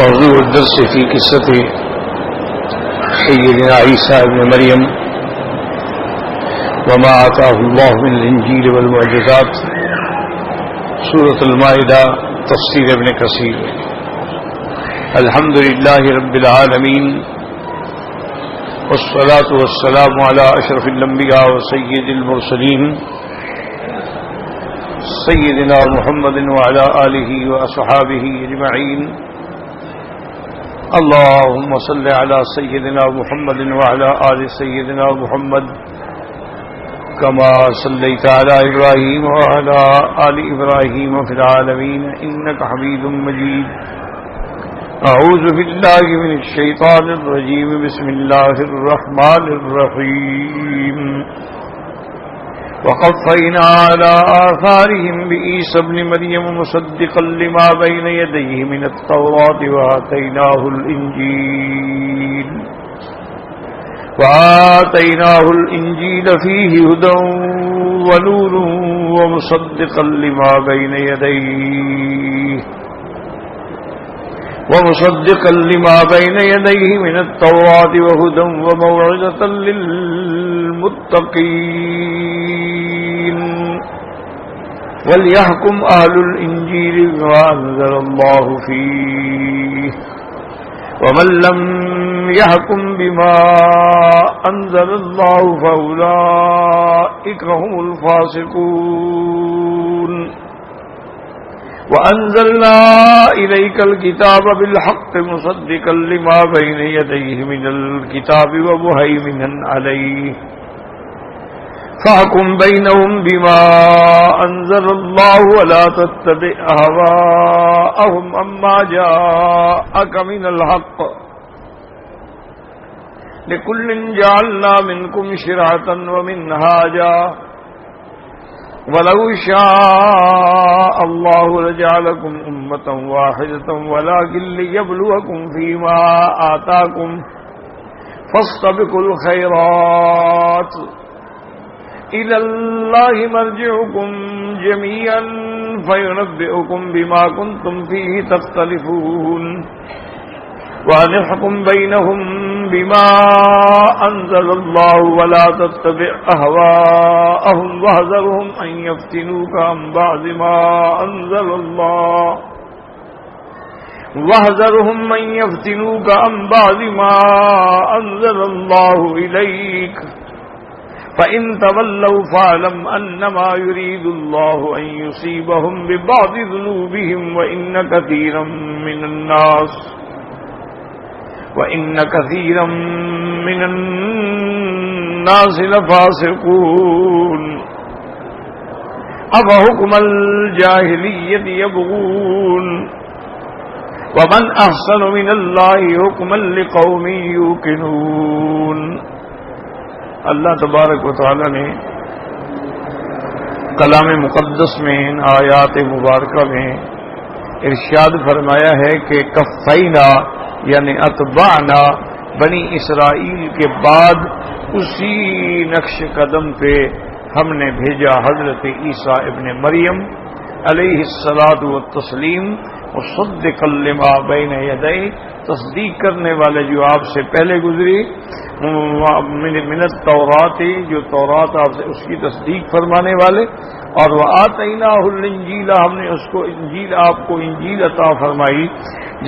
موضوع الدرس في قصة سيدنا عيسى ابن مريم وما آتاه الله من الإنجيل والمعجزات سورة المائدة تفسير ابن كثير. الحمد لله رب العالمين والصلاة والسلام على أشرف الأنبياء وسيد المرسلين سيدنا محمد وعلى آله وأصحابه أجمعين. اللهم صل على سيدنا محمد وعلى آل سيدنا محمد كما صليت على إبراهيم وعلى آل إبراهيم في العالمين إنك حميد مجيد. أعوذ بالله من الشيطان الرجيم. بسم الله الرحمن الرحيم. وقفينا على آثارهم بعيسى ابن مريم مصدقا لما بين يديه من التوراة وآتيناه الإنجيل فيه هدى ونور ومصدقا لما بين يديه من التوراة وهدى وموعظة للمتقين. وليحكم أهل الإنجيل بما أنزل الله فيه ومن لم يحكم بما أنزل الله فأولئك هم الفاسقون. وأنزلنا إليك الكتاب بالحق مصدقا لما بين يديه من الكتاب ومهيمنا عليه فاحكم بينهم بما أنزل الله ولا تتبع أهواءهم عما جاءك من الحق لكل جعلنا منكم شرعة ومنهاجا ولو شاء الله لجعلكم أمة واحدة ولكن ليبلوكم فيما آتاكم فاستبقوا الخيرات إلى الله مرجعكم جميعا فينبئكم بما كنتم فيه تختلفون. وأنحكم بينهم بما أنزل الله ولا تتبع أهواءهم واحذرهم أن يفتنوك عن بعض ما أنزل الله إليك فإن تولوا فاعلم أنما يريد الله أن يصيبهم ببعض ذنوبهم وإن كثيرا من الناس لفاسقون. أفحكم الجاهلية يبغون ومن أحسن من الله حكما لقوم يوقنون. اللہ تبارک و تعالی نے کلام مقدس میں ان آیات مبارکہ میں ارشاد فرمایا ہے کہ کفینا یعنی اتبعنا بنی اسرائیل کے بعد اسی نقش قدم پہ ہم نے بھیجا حضرت عیسیٰ ابن مریم علیہ الصلاۃ والتسلیم مصدقا لما بین یدیہ تصدیق کرنے والے جو آپ سے پہلے گزری من التورات جو تورات آپ سے اس کی تصدیق فرمانے والے اور وآتیناہ الانجیل ہم نے اس کو انجیل آپ کو انجیل عطا فرمائی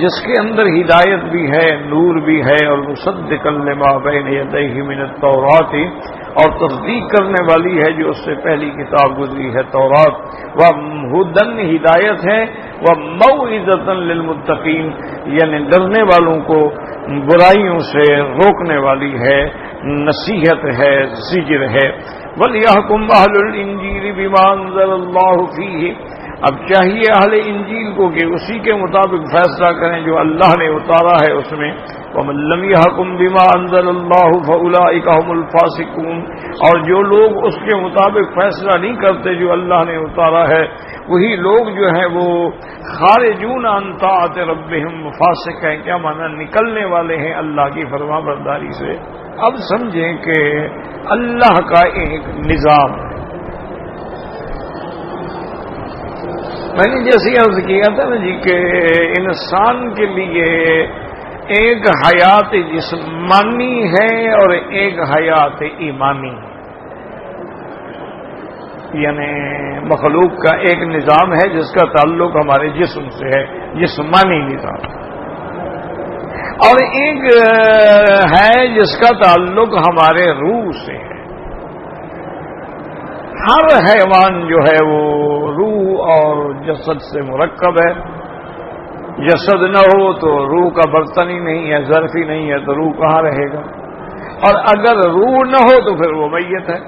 جس کے اندر ہدایت بھی ہے نور بھی ہے اور مصدقا لما بین یدیہ من التورات اور تصدیق کرنے والی ہے جو اس سے پہلی کتاب گزری ہے تورات وہدن ہدایت ہے وموعظۃ للمتقین یعنی ڈرنے والوں کو برائیوں سے روکنے والی ہے نصیحت ہے زجر ہے. وَلْيَحْكُمْ أَهْلُ الْإِنْجِيلِ بِمَا أَنزَلَ اللَّهُ فِيهِ اب چاہیے اہل انجیل کو کہ اسی کے مطابق فیصلہ کریں جو اللہ نے اتارا ہے اس میں. وَمَن لَّمْ يَحْكُمْ بِمَا أَنزَلَ اللَّهُ فَأُولَٰئِكَ هُمُ الْفَاسِقُونَ اور جو لوگ اس کے مطابق فیصلہ نہیں کرتے جو اللہ نے اتارا ہے وہی لوگ جو ہیں وہ خارجون عن طاعت ربہم فاسق ہیں. کیا معنی نکلنے والے ہیں اللہ کی فرما برداری سے. اب سمجھیں کہ اللہ کا ایک نظام میں نے جیسے عرض کیا تھا نا جی کہ انسان کے لیے ایک حیات جسمانی ہے اور ایک حیات ایمانی ہے، یعنی مخلوق کا ایک نظام ہے جس کا تعلق ہمارے جسم سے ہے، جسمانی نظام، اور ایک ہے جس کا تعلق ہمارے روح سے ہے۔ ہر حیوان جو ہے وہ روح اور جسد سے مرکب ہے، جسد نہ ہو تو روح کا برتن ہی نہیں ہے، ظرف ہی نہیں ہے، تو روح کہاں رہے گا، اور اگر روح نہ ہو تو پھر وہ میت ہے۔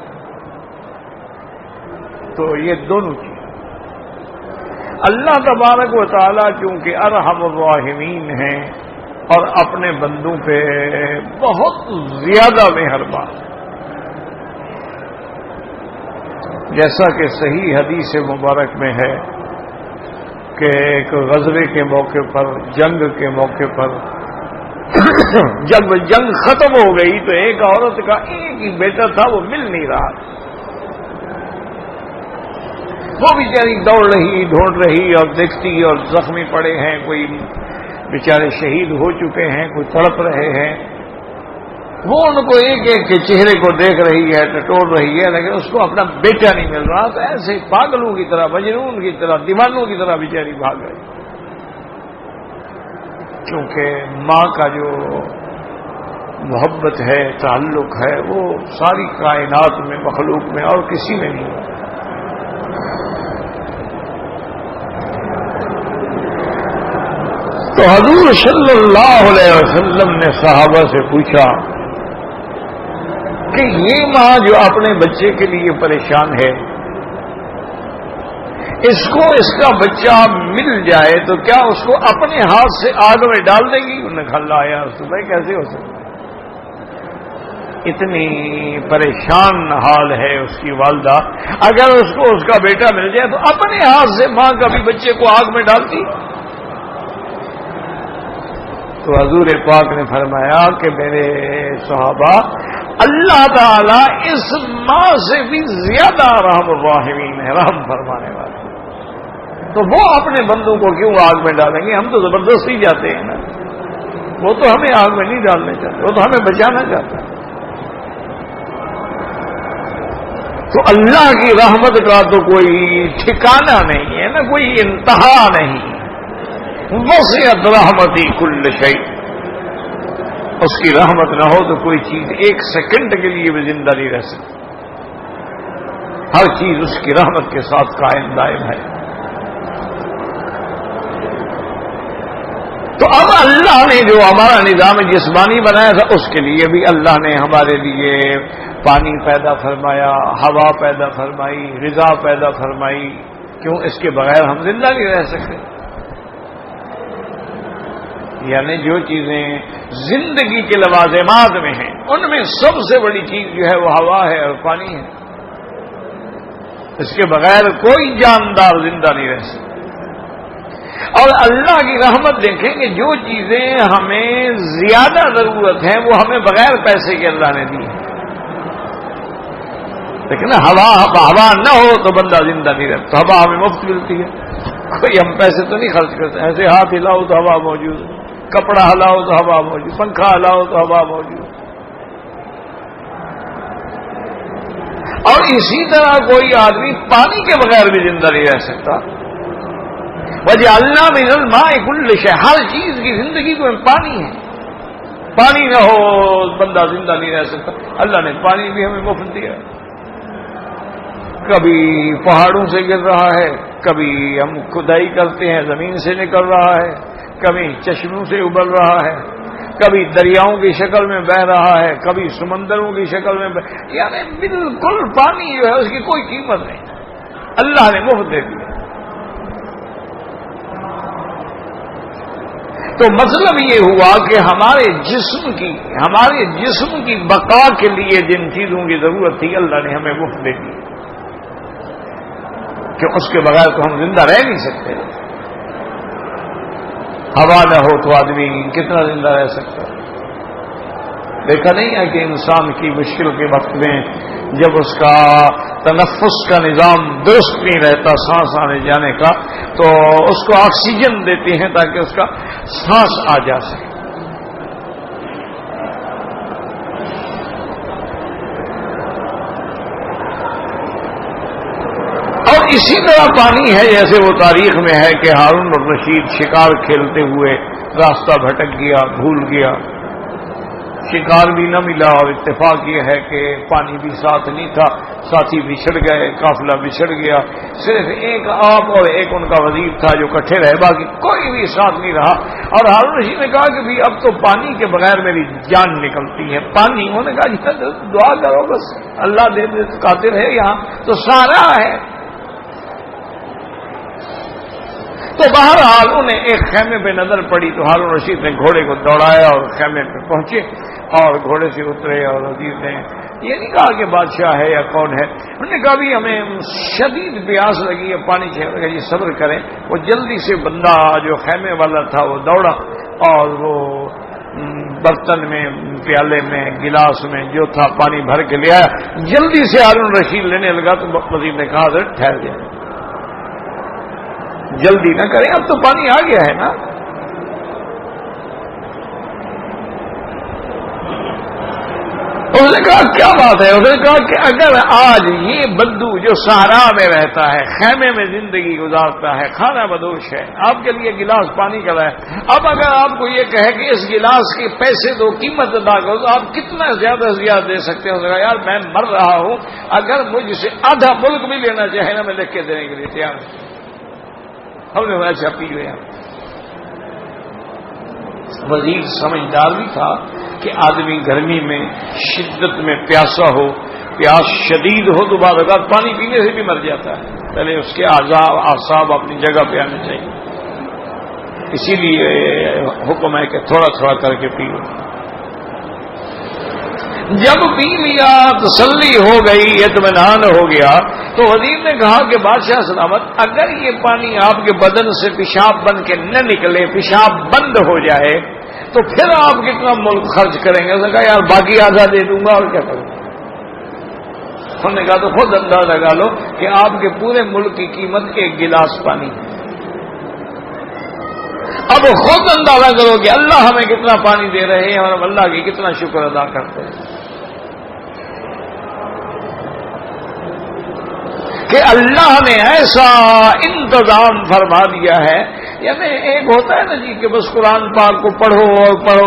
تو یہ دونوں چیز اللہ تبارک و تعالیٰ چونکہ ارحم الراحمین ہیں اور اپنے بندوں پہ بہت زیادہ مہربان، جیسا کہ صحیح حدیث مبارک میں ہے کہ ایک غزوے کے موقع پر، جنگ کے موقع پر جب جنگ ختم ہو گئی تو ایک عورت کا ایک ہی بیٹا تھا، وہ مل نہیں رہا، وہ بیچاری دوڑ رہی، ڈھونڈ رہی اور دیکھتی، اور زخمی پڑے ہیں، کوئی بیچارے شہید ہو چکے ہیں، کوئی تڑپ رہے ہیں، وہ ان کو ایک ایک کے چہرے کو دیکھ رہی ہے، ٹٹول رہی ہے، لیکن اس کو اپنا بیٹا نہیں مل رہا، تو ایسے پاگلوں کی طرح، مجنون کی طرح، دیوانوں کی طرح بیچاری بھاگ گئی، کیونکہ ماں کا جو محبت ہے، تعلق ہے، وہ ساری کائنات میں، مخلوق میں اور کسی میں نہیں ہے۔ تو حضور صلی اللہ علیہ وسلم نے صحابہ سے پوچھا کہ یہ ماں جو اپنے بچے کے لیے پریشان ہے، اس کو اس کا بچہ مل جائے تو کیا اس کو اپنے ہاتھ سے آگ میں ڈال دے گی؟ انہوں نے کہا لا یا رسول اللہ، کیسے ہو سکتا، اتنی پریشان حال ہے اس کی والدہ، اگر اس کو اس کا بیٹا مل جائے تو اپنے ہاتھ سے ماں کبھی بچے کو آگ میں ڈالتی؟ تو حضور پاک نے فرمایا کہ میرے صحابہ، اللہ تعالیٰ اس ماں سے بھی زیادہ رحم الراحمین ہے، رحم فرمانے والا، تو وہ اپنے بندوں کو کیوں آگ میں ڈالیں گے؟ ہم تو زبردستی جاتے ہیں نا، وہ تو ہمیں آگ میں نہیں ڈالنے چاہتے، وہ تو ہمیں بچانا چاہتا ہے۔ تو اللہ کی رحمت کا تو کوئی ٹھکانہ نہیں ہے نا، کوئی انتہا نہیں، وسعت رحمتی کل شیء، اس کی رحمت نہ ہو تو کوئی چیز ایک سیکنڈ کے لیے بھی زندہ نہیں رہ سکتی، ہر چیز اس کی رحمت کے ساتھ قائم دائم ہے۔ تو اب اللہ نے جو ہمارا نظام جسمانی بنایا تھا، اس کے لیے بھی اللہ نے ہمارے لیے پانی پیدا فرمایا، ہوا پیدا فرمائی، غذا پیدا فرمائی، کیوں؟ اس کے بغیر ہم زندہ نہیں رہ سکتے۔ یعنی جو چیزیں زندگی کے لوازمات میں ہیں، ان میں سب سے بڑی چیز جو ہے وہ ہوا ہے اور پانی ہے، اس کے بغیر کوئی جاندار زندہ نہیں رہ سکتا۔ اور اللہ کی رحمت دیکھیں کہ جو چیزیں ہمیں زیادہ ضرورت ہیں وہ ہمیں بغیر پیسے کے اللہ نے دی ہیں، لیکن ہوا نہ ہو تو بندہ زندہ نہیں رہتا، ہوا ہمیں مفت ملتی ہے، کوئی ہم پیسے تو نہیں خرچ کرتے، ایسے ہاتھ ہلاؤ تو ہوا موجود ہے، کپڑا ہلاؤ تو ہوا موجود، پنکھا ہلاؤ تو ہوا موجود، اور اسی طرح کوئی آدمی پانی کے بغیر بھی زندہ نہیں رہ سکتا۔ وَجَعَلْنَا مِنَ الْمَاءِ كُلَّ شَيْءٍ، ہر چیز کی زندگی کو پانی ہے، پانی نہ ہو بندہ زندہ نہیں رہ سکتا۔ اللہ نے پانی بھی ہمیں مفت دیا، کبھی پہاڑوں سے گر رہا ہے، کبھی ہم کھدائی کرتے ہیں زمین سے نکل رہا ہے، کبھی چشموں سے ابل رہا ہے، کبھی دریاؤں کی شکل میں بہہ رہا ہے، کبھی سمندروں کی شکل میں یعنی بالکل پانی جو ہے اس کی کوئی قیمت نہیں، اللہ نے مفت دے دیا۔ تو مطلب یہ ہوا کہ ہمارے جسم کی بقا کے لیے جن چیزوں کی ضرورت تھی اللہ نے ہمیں مفت دے دی، کہ اس کے بغیر تو ہم زندہ رہ نہیں سکتے۔ ہوا نہ ہو تو آدمی کتنا زندہ رہ سکتا ہے؟ دیکھا نہیں ہے کہ انسان کی مشکل کے وقت میں جب اس کا تنفس کا نظام درست نہیں رہتا سانس آنے جانے کا تو اس کو آکسیجن دیتے ہیں تاکہ اس کا سانس آ جا سکے. اور اسی طرح پانی ہے جیسے وہ تاریخ میں ہے کہ ہارون الرشید شکار کھیلتے ہوئے راستہ بھٹک گیا، بھول گیا، شکار بھی نہ ملا، اور اتفاق یہ ہے کہ پانی بھی ساتھ نہیں تھا، ساتھی بچھڑ گئے، قافلہ بچھڑ گیا، صرف ایک آپ اور ایک ان کا وزیر تھا جو کٹھے رہے، باقی کوئی بھی ساتھ نہیں رہا. اور ہارون رشید نے کہا کہ بھی اب تو پانی کے بغیر میری جان نکلتی ہے. پانی، انہوں نے کہا دعا کرو بس اللہ دے دے، قادر ہے، یہاں تو سارا ہے. تو بہرحال انہیں ایک خیمے پہ نظر پڑی تو ہارون رشید نے گھوڑے کو دوڑایا اور خیمے پہ پہنچے اور گھوڑے سے اترے. اور وزیر نے یہ نہیں کہا کہ بادشاہ ہے یا کون ہے، انہوں نے کہا بھی ہمیں شدید پیاس لگی ہے، پانی چاہیے. جی صبر کریں. وہ جلدی سے بندہ جو خیمے والا تھا وہ دوڑا اور وہ برتن میں، پیالے میں، گلاس میں جو تھا پانی بھر کے لے آیا. جلدی سے ہارون رشید لینے لگا تو وزیر نے کہا حضرت ٹھہر جائیں، جلدی نہ کریں، اب تو پانی آ گیا ہے نا. اس نے کہا کیا بات ہے؟ اس نے کہا کہ اگر آج یہ بدو جو صحرا میں رہتا ہے، خیمے میں زندگی گزارتا ہے، کھانا بدوش ہے، آپ کے لیے گلاس پانی کا ہے، اب اگر آپ کو یہ کہے کہ اس گلاس کے پیسے دو، قیمت ادا کرو، تو آپ کتنا زیادہ سے زیادہ دے سکتے ہیں؟ اس نے کہا یار میں مر رہا ہوں، اگر مجھ سے آدھا ملک بھی لینا چاہے نا میں لکھ کے دینے کے لیے تیار ہوں. ہم نے اچھا پی لیا. وزیر سمجھدار بھی تھا کہ آدمی گرمی میں شدت میں پیاسا ہو، پیاس شدید ہو تو بعض اوقات پانی پینے سے بھی مر جاتا ہے. پہلے اس کے اعصاب اپنی جگہ پہ آنے چاہیے. اسی لیے حکم ہے کہ تھوڑا تھوڑا کر کے پی لو. جب پی لیا، تسلی ہو گئی، اطمینان ہو گیا، تو وزیر نے کہا کہ بادشاہ سلامت، اگر یہ پانی آپ کے بدن سے پیشاب بن کے نہ نکلے، پیشاب بند ہو جائے، تو پھر آپ کتنا ملک خرچ کریں گے؟ اس نے کہا یار باقی آدھا دے دوں گا اور کیا کروں. انہوں نے کہا تو خود اندازہ لگا لو کہ آپ کے پورے ملک کی قیمت ایک گلاس پانی ہے. اب خود اندازہ کرو کہ اللہ ہمیں کتنا پانی دے رہے ہیں اور ہم اللہ کی کتنا شکر ادا کرتے ہیں کہ اللہ نے ایسا انتظام فرما دیا ہے. یعنی ایک ہوتا ہے نا جی کہ بس قرآن پاک کو پڑھو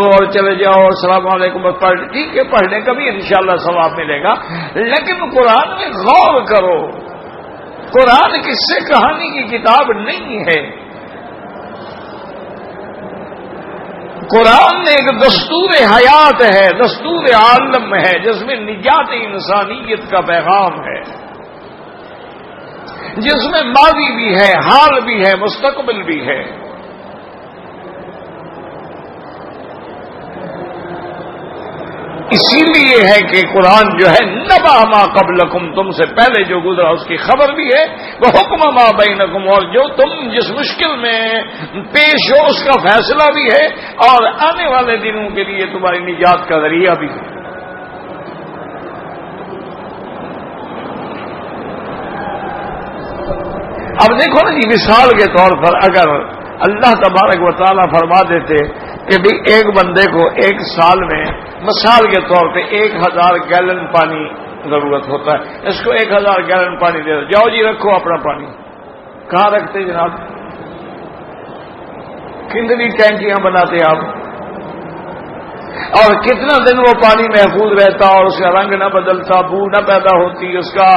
اور چلے جاؤ اور السلام علیکم بس پڑھ، ٹھیک ہے پڑھنے کا بھی انشاءاللہ ثواب ملے گا، لیکن قرآن میں غور کرو. قرآن قصے کہانی کی کتاب نہیں ہے. قرآن ایک دستور حیات ہے، دستور عالم ہے، جس میں نجات انسانیت کا پیغام ہے، جس میں ماضی بھی ہے، حال بھی ہے، مستقبل بھی ہے. اسی لیے ہے کہ قرآن جو ہے نبأ ما قبلکم، تم سے پہلے جو گزرا اس کی خبر بھی ہے، وہ حکم ما بینکم، اور جو تم جس مشکل میں پیش ہو اس کا فیصلہ بھی ہے، اور آنے والے دنوں کے لیے تمہاری نجات کا ذریعہ بھی ہے. اب دیکھو نا جی، مثال کے طور پر اگر اللہ تبارک و تعالیٰ فرما دیتے کہ بھی ایک بندے کو ایک سال میں مثال کے طور پہ 1000 گیلن پانی ضرورت ہوتا ہے، اس کو 1000 گیلن پانی دے دو، جاؤ جی رکھو اپنا پانی. کہاں رکھتے جناب؟ کتنی ٹینکیاں بناتے آپ؟ اور کتنا دن وہ پانی محفوظ رہتا اور اس کا رنگ نہ بدلتا، بو نہ پیدا ہوتی، اس کا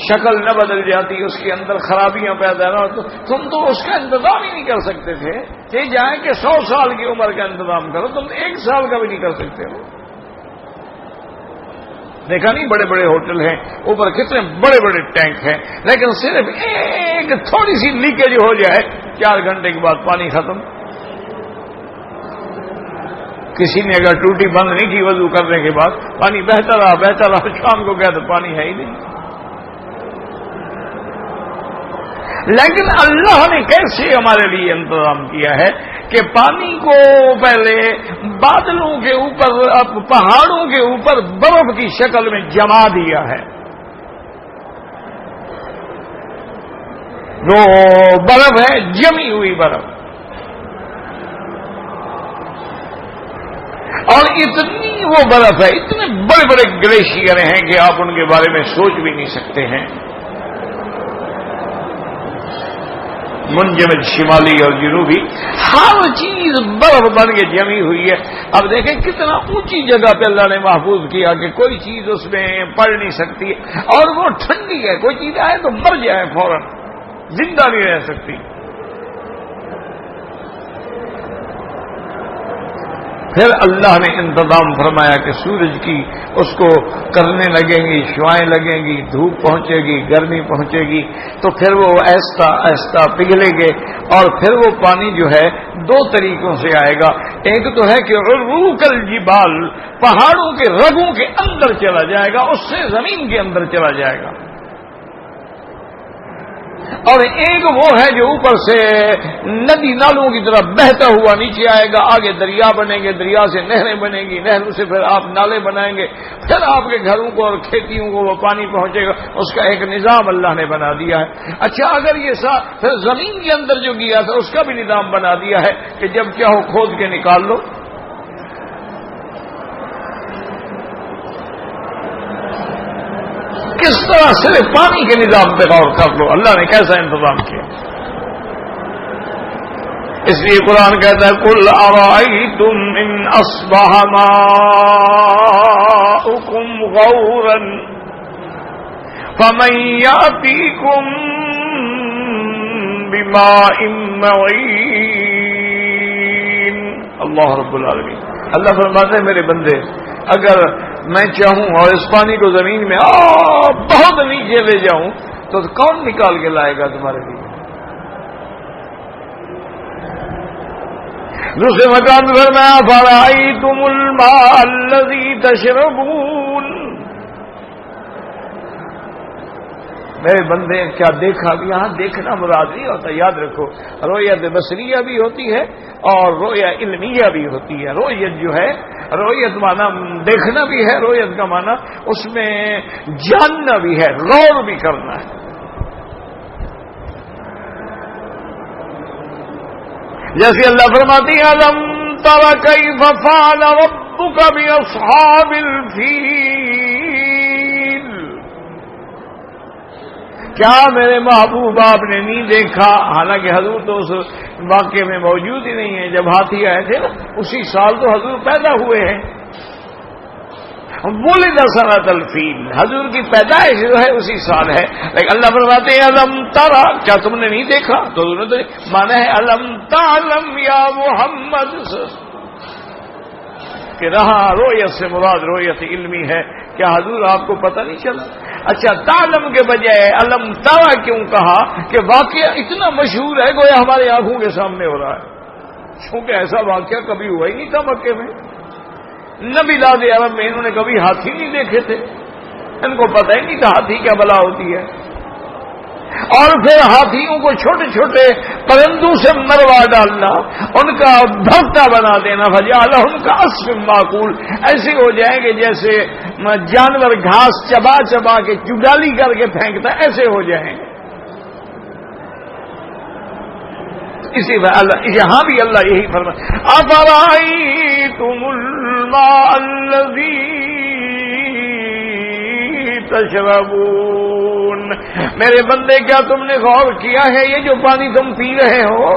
شکل نہ بدل جاتی، اس کے اندر خرابیاں پیدا نہ ہوتی. تم تو اس کا انتظام ہی نہیں کر سکتے تھے. یہ جائیں کہ 100 سال کی عمر کا انتظام کرو، تم 1 سال کا بھی نہیں کر سکتے ہو. دیکھا نہیں بڑے بڑے ہوٹل ہیں، اوپر کتنے بڑے بڑے ٹینک ہیں، لیکن صرف ایک تھوڑی سی لیکیج ہو جائے 4 گھنٹے کے بعد پانی ختم. کسی نے اگر ٹوٹی بند نہیں کی وضو کرنے کے بعد، پانی بہتا رہا، شام کو گیا تو پانی ہے ہی نہیں. لیکن اللہ نے کیسے ہمارے لیے انتظام کیا ہے کہ پانی کو پہلے بادلوں کے اوپر، پہاڑوں کے اوپر برف کی شکل میں جما دیا ہے. وہ برف ہے، جمی ہوئی برف، اور اتنی وہ برف ہے، اتنے بڑے بڑے گلیشیئر ہیں کہ آپ ان کے بارے میں سوچ بھی نہیں سکتے ہیں. منجمد شمالی اور جنوبی، ہر چیز برف بن کے جمی ہوئی ہے. اب دیکھیں کتنا اونچی جگہ پہ اللہ نے محفوظ کیا کہ کوئی چیز اس میں پڑ نہیں سکتی، اور وہ ٹھنڈی ہے، کوئی چیز آئے تو مر جائے فوراً، زندہ نہیں رہ سکتی. پھر اللہ نے انتظام فرمایا کہ سورج کی اس کو کرنے لگیں گی، شعائیں لگیں گی، دھوپ پہنچے گی، گرمی پہنچے گی، تو پھر وہ آہستہ آہستہ پگھلے گے، اور پھر وہ پانی جو ہے دو طریقوں سے آئے گا. ایک تو ہے کہ عروق الجبال، پہاڑوں کے رگوں کے اندر چلا جائے گا، اس سے زمین کے اندر چلا جائے گا. اور ایک وہ ہے جو اوپر سے ندی نالوں کی طرح بہتا ہوا نیچے آئے گا، آگے دریا بنیں گے، دریا سے نہریں بنیں گی، نہروں سے پھر آپ نالے بنائیں گے، پھر آپ کے گھروں کو اور کھیتیوں کو وہ پانی پہنچے گا. اس کا ایک نظام اللہ نے بنا دیا ہے. اچھا، اگر یہ پھر زمین کے اندر جو گیا تھا اس کا بھی نظام بنا دیا ہے کہ جب چاہو کھود کے نکال لو. کس طرح صرف پانی کے نظام پہ غور کر لو، اللہ نے کیسا انتظام کیا. اس لیے قرآن کہتا ہے قل ارأیتم ان اصبح ماؤکم غورا فمن یأتیکم بماء معین. اللہ رب العالمین اللہ فرماتے ہیں میرے بندے، اگر میں چاہوں اور اس پانی کو زمین میں بہت نیچے لے جاؤں تو کون نکال کے لائے گا تمہارے لیے؟ دوسرے مقام میں فرمایا فرأیتم الماء الذی تشربون. میرے بندے کیا دیکھا؟ یہاں دیکھنا مراد نہیں ہوتا، یاد رکھو رؤیت بصریہ بھی ہوتی ہے اور رؤیا علمیہ بھی ہوتی ہے. رؤیت جو ہے، رؤیت معنی دیکھنا بھی ہے، رؤیت کا معنی اس میں جاننا بھی ہے، غور بھی کرنا ہے. جیسے اللہ فرماتی ہے الم تر کیف فعل ربک باصحاب الفیل. کیا میرے محبوب آپ نے نہیں دیکھا؟ حالانکہ حضور تو اس واقعے میں موجود ہی نہیں ہے. جب ہاتھی آئے تھے نا اسی سال تو حضور پیدا ہوئے ہیں. ولد سنۃ الفیل، حضور کی پیدائش جو ہے اسی سال ہے. لیکن اللہ فرماتے ہیں الم ترى، کیا تم نے نہیں دیکھا؟ تو انہوں نے مانا ہے الم تعلم یا محمد، کہ رہا رؤیت سے مراد رؤیت علمی ہے. کیا حضور آپ کو پتہ نہیں چلا؟ اچھا، تعلم کے بجائے علم ترى کیوں کہا؟ کہ واقعہ اتنا مشہور ہے گویا ہماری آنکھوں کے سامنے ہو رہا ہے، چونکہ ایسا واقعہ کبھی ہوا ہی نہیں تھا مکے میں. نبی بلاد عرب میں انہوں نے کبھی ہاتھی نہیں دیکھے تھے، ان کو پتہ ہی نہیں تھا ہاتھی کیا بلا ہوتی ہے. اور پھر ہاتھیوں کو چھوٹے چھوٹے پرندوں سے مروا ڈالنا، ان کا بھرتا بنا دینا، فجعلہم کعصف ماکول، ایسے ہو جائیں گے جیسے جانور گھاس چبا چبا کے چگالی کر کے پھینکتا، ایسے ہو جائیں گے. اسی یہاں بھی اللہ یہی فرمایا افرأیتم الماء الذی تشربون. میرے بندے کیا تم نے غور کیا ہے یہ جو پانی تم پی رہے ہو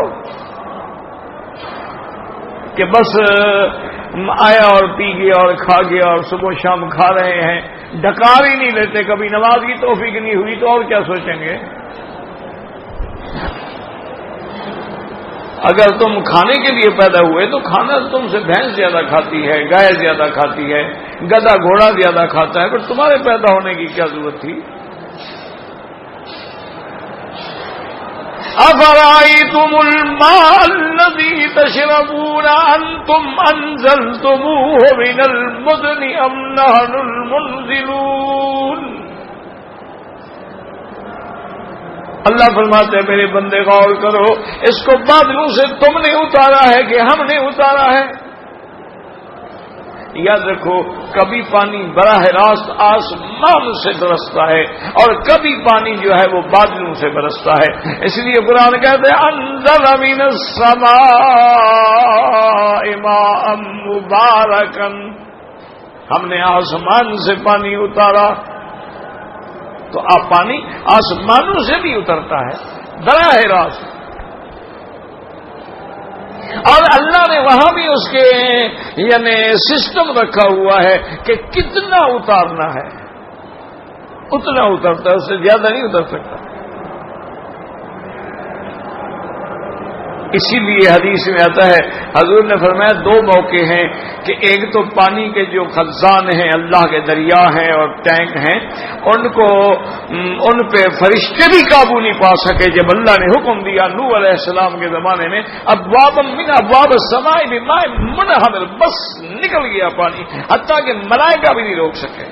کہ بس آیا اور پی گیا اور کھا گیا اور صبح شام کھا رہے ہیں، ڈکار ہی نہیں لیتے، کبھی نماز کی توفیق نہیں ہوئی تو اور کیا سوچیں گے؟ اگر تم کھانے کے لیے پیدا ہوئے تو کھانا تم سے بھینس زیادہ کھاتی ہے، گائے زیادہ کھاتی ہے، گدھا گھوڑا زیادہ کھاتا ہے، پر تمہارے پیدا ہونے کی کیا ضرورت تھی؟ افرأیتم الماء الذی تشربون انتم انزلتموه من المزن ام نحن المنزلون. اللہ فرماتے ہیں میرے بندے غور کرو، اس کو بادلوں سے تم نے اتارا ہے کہ ہم نے اتارا ہے؟ یاد رکھو کبھی پانی براہ راست آسمان سے برستا ہے اور کبھی پانی جو ہے وہ بادلوں سے برستا ہے. اس لیے قرآن کہتے ہیں انزل من السماء ماء مبارکا، ہم نے آسمان سے پانی اتارا. تو آپ پانی آسمانوں سے بھی اترتا ہے براہ راست، اور اللہ نے وہاں بھی اس کے یعنی سسٹم رکھا ہوا ہے کہ کتنا اتارنا ہے اتنا اترتا ہے، اس سے زیادہ نہیں اتر سکتا. اسی لیے حدیث میں آتا ہے حضور نے فرمایا دو موقع ہیں کہ ایک تو پانی کے جو خزان ہیں اللہ کے دریا ہیں اور ٹینک ہیں ان پہ فرشتے بھی قابو نہیں پا سکے. جب اللہ نے حکم دیا نوح علیہ السلام کے زمانے میں ابواب من ابواب السماء بماء منہمر، بس نکل گیا پانی، حتیٰ کہ ملائکہ بھی نہیں روک سکے.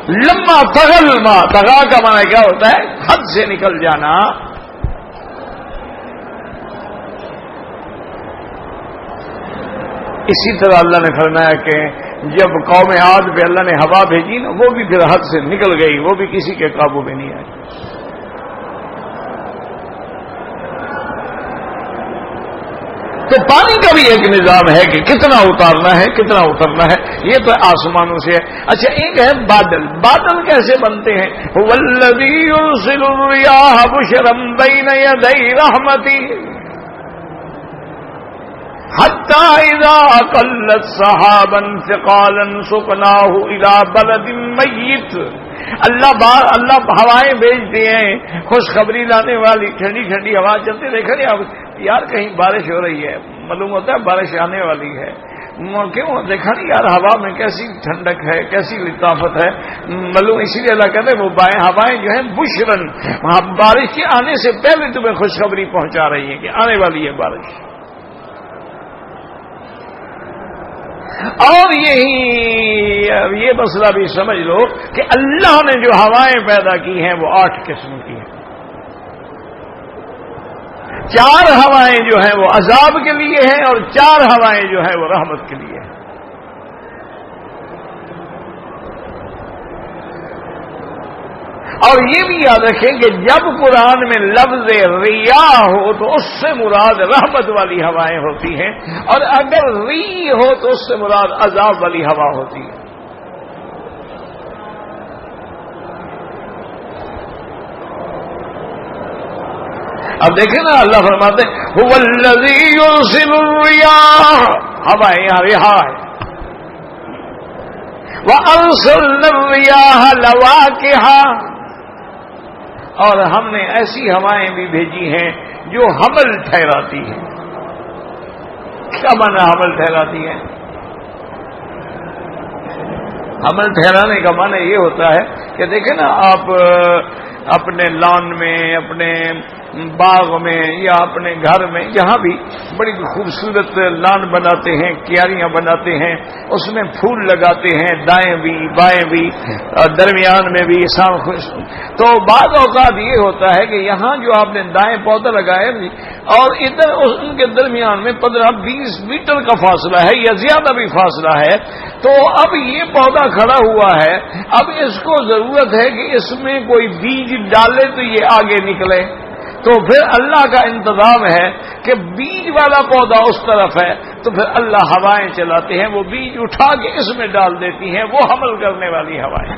لما تغل ما، تغا کا معنی کیا ہوتا ہے؟ حد سے نکل جانا. اسی طرح اللہ نے فرمایا کہ جب قوم عاد پہ اللہ نے ہوا بھیجی نا، وہ بھی پھر حد سے نکل گئی، وہ بھی کسی کے قابو میں نہیں آئی. تو پانی کا بھی ایک نظام ہے کہ کتنا اتارنا ہے کتنا اترنا ہے، یہ تو آسمانوں سے ہے. اچھا ایک ہے بادل. بادل کیسے بنتے ہیں؟ والذی یرسل الریاح بشرا بین یدی رحمتی حتی اذا اقلت سحابا ثقالا سقناہ الی بلد میت. اللہ ہوائیں بھیجتے ہیں خوشخبری لانے والی، ٹھنڈی ٹھنڈی ہوا چلتی. دیکھا نہیں آپ یار کہیں بارش ہو رہی ہے، معلوم ہوتا ہے بارش آنے والی ہے. کیوں دیکھا نہیں یار ہوا میں کیسی ٹھنڈک ہے، کیسی لطافت ہے، معلوم. اسی لیے اللہ کہتے ہیں وہ ہوائیں جو ہیں بشرن، بارش کے آنے سے پہلے تمہیں خوشخبری پہنچا رہی ہیں کہ آنے والی ہے بارش. اور یہ مسئلہ بھی سمجھ لو کہ اللہ نے جو ہوائیں پیدا کی ہیں وہ 8 قسم کی ہیں. 4 ہوائیں جو ہیں وہ عذاب کے لیے ہیں اور 4 ہوائیں جو ہیں وہ رحمت کے لیے ہیں. اور یہ بھی یاد رکھیں کہ جب قرآن میں لفظ ریاح ہو تو اس سے مراد رحمت والی ہوائیں ہوتی ہیں، اور اگر ری ہو تو اس سے مراد عذاب والی ہوا ہوتی ہے. اب دیکھیں نا اللہ فرماتے ہیں هو الذی یرسل الریاح، ہوائیں یہاں ریاح ہے. وَأَرْسَلْنَا الرِّيَاحَ لَوَاقِحَ، اور ہم نے ایسی ہوائیں بھی بھیجی ہیں جو حمل ٹھہراتی ہیں. کیا معنی حمل ٹھہراتی ہیں؟ حمل ٹھہرانے کا معنی یہ ہوتا ہے کہ دیکھیں نا آپ اپنے لان میں، اپنے باغ میں یا اپنے گھر میں جہاں بھی بڑی خوبصورت لان بناتے ہیں، کیاریاں بناتے ہیں، اس میں پھول لگاتے ہیں دائیں بھی بائیں بھی اور درمیان میں بھی. تو بعض اوقات یہ ہوتا ہے کہ یہاں جو آپ نے دائیں پودا لگائے اور ادھر ان کے درمیان میں 15-20 میٹر کا فاصلہ ہے یا زیادہ بھی فاصلہ ہے، تو اب یہ پودا کھڑا ہوا ہے، اب اس کو ضرورت ہے کہ اس میں کوئی بیج ڈالے تو یہ آگے نکلے. تو پھر اللہ کا انتظام ہے کہ بیج والا پودا اس طرف ہے، تو پھر اللہ ہوائیں چلاتے ہیں، وہ بیج اٹھا کے اس میں ڈال دیتی ہیں، وہ حمل کرنے والی ہوائیں.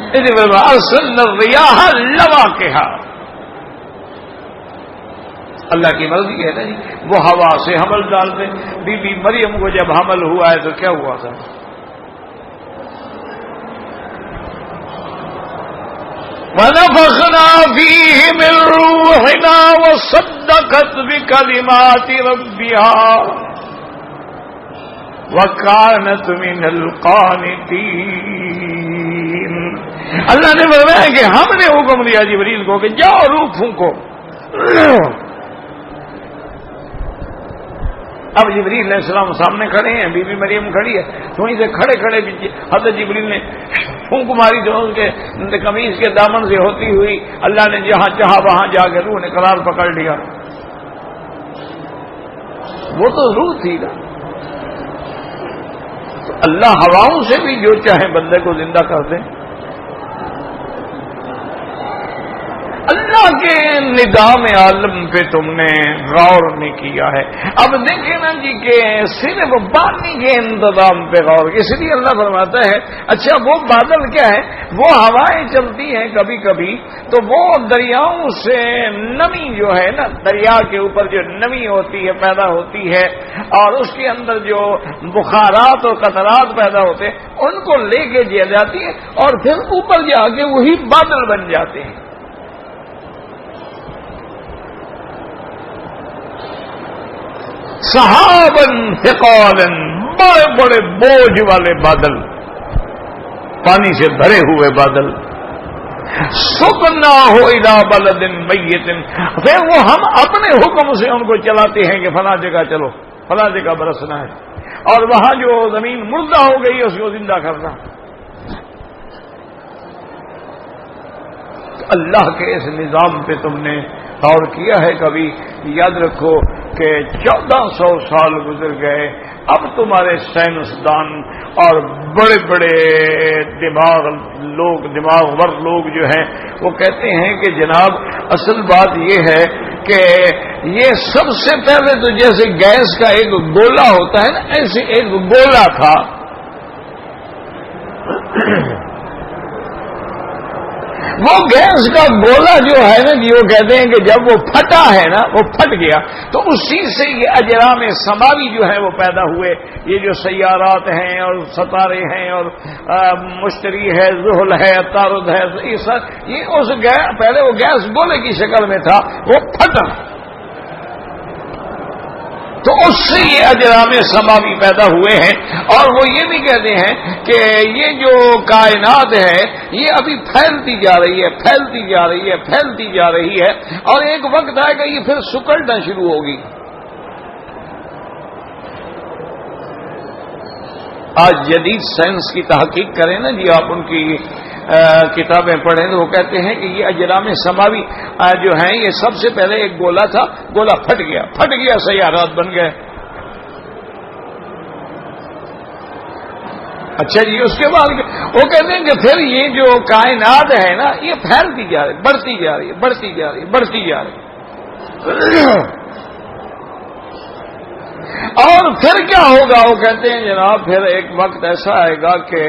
ارسلنا الریاح لواقحا، اللہ کی مرضی ہے نا جی، وہ ہوا سے حمل ڈالتے. بی بی مریم کو جب حمل ہوا ہے تو کیا ہوا تھا؟ وَنَفَخْنَا فِيهِ مِن رُّوحِنَا وَصَدَّقَتْ بِكَلِمَاتِ رَبِّهَا وَكَانَتْ مِنَ الْقَانِتِينَ. اللہ نے فرمایا کہ ہم نے حکم دیا جبریل کو کہ جاؤ روح پھونکو. اب جبریل علیہ السلام سامنے کھڑے ہیں، بی بی مریم کھڑی ہے، تو وہیں سے کھڑے کھڑے حضرت جبریل نے پھونک ماری تو اس کے قمیص کے دامن سے ہوتی ہوئی اللہ نے جہاں چاہا وہاں جا کے روح نے قرار پکڑ لیا. وہ تو روح تھی نا. تو اللہ ہواؤں سے بھی جو چاہے بندے کو زندہ کر دیں. اللہ کے نظام عالم پہ تم نے غور نہیں کیا ہے. اب دیکھیں نا جی کہ صرف پانی کے انتظام پہ غور, اس لیے اللہ فرماتا ہے اچھا وہ بادل کیا ہے, وہ ہوائیں چلتی ہیں کبھی کبھی تو وہ دریاؤں سے نمی جو ہے نا, دریا کے اوپر جو نمی ہوتی ہے پیدا ہوتی ہے اور اس کے اندر جو بخارات اور قطرات پیدا ہوتے ہیں ان کو لے کے دیا جاتی ہے اور پھر اوپر جا کے وہی بادل بن جاتے ہیں. صحابن ثقالن, بڑے بڑے بوجھ والے بادل, پانی سے بھرے ہوئے بادل. سکنا ہو الی بلد میت, پھر وہ ہم اپنے حکم سے ان کو چلاتے ہیں کہ فلاں جگہ چلو, فلاں جگہ برسنا ہے, اور وہاں جو زمین مردہ ہو گئی اس کو زندہ کرنا. اللہ کے اس نظام پہ تم نے غور کیا ہے کبھی؟ یاد رکھو کہ 1400 سال گزر گئے, اب تمہارے سائنسدان اور بڑے بڑے دماغور لوگ جو ہیں وہ کہتے ہیں کہ جناب اصل بات یہ ہے کہ یہ سب سے پہلے تو جیسے گیس کا ایک گولا ہوتا ہے نا, ایسے ایک گولا تھا. وہ گیس کا گولا جو ہے نا جی, وہ کہتے ہیں کہ جب وہ پھٹا ہے نا, وہ پھٹ گیا تو اسی سے یہ اجرام سماوی جو ہے وہ پیدا ہوئے. یہ جو سیارات ہیں اور ستارے ہیں اور مشتری ہے, زحل ہے, عطارد ہے, یہ اس پہلے وہ گیس گولے کی شکل میں تھا, وہ پھٹا تو اس سے یہ اجرام سماوی پیدا ہوئے ہیں. اور وہ یہ بھی کہتے ہیں کہ یہ جو کائنات ہے یہ ابھی پھیلتی جا رہی ہے, پھیلتی جا رہی ہے, پھیلتی جا رہی ہے, اور ایک وقت آئے گا یہ پھر سکڑنا شروع ہوگی. آج جدید سائنس کی تحقیق کریں نا جی, آپ ان کی کتابیں پڑھیں تو وہ کہتے ہیں کہ یہ اجرام سماوی جو ہیں یہ سب سے پہلے ایک گولا تھا, گولا پھٹ گیا, سیارات بن گئے. اچھا جی, اس کے بعد وہ کہتے ہیں کہ پھر یہ جو کائنات ہے نا یہ پھیلتی جا رہی, بڑھتی جا رہی, بڑھتی جا رہی, بڑھتی جا رہی. اور پھر کیا ہوگا؟ وہ کہتے ہیں جناب پھر ایک وقت ایسا آئے گا کہ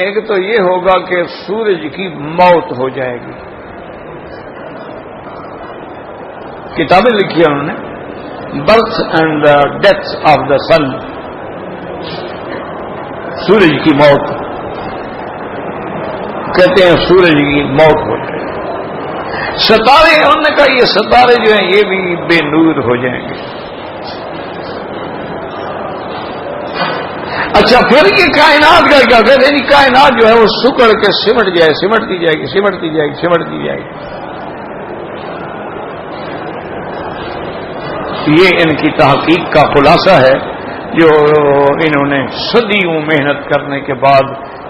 ایک تو یہ ہوگا کہ سورج کی موت ہو جائے گی. کتابیں لکھی ہیں انہوں نے, birth and death of the sun, سورج کی موت. کہتے ہیں سورج کی موت ہو جائے گی. ستارے, انہوں نے کہا یہ ستارے جو ہیں یہ بھی بے نور ہو جائیں گے. اچھا پھر یہ کائنات کا کیا کہتے ہیں؟ کائنات جو ہے وہ سکڑ کے سمٹ جائے, سمٹتی جائے گی, سمٹتی جائے گی, سمٹتی جائے گی. یہ ان کی تحقیق کا خلاصہ ہے جو انہوں نے صدیوں محنت کرنے کے بعد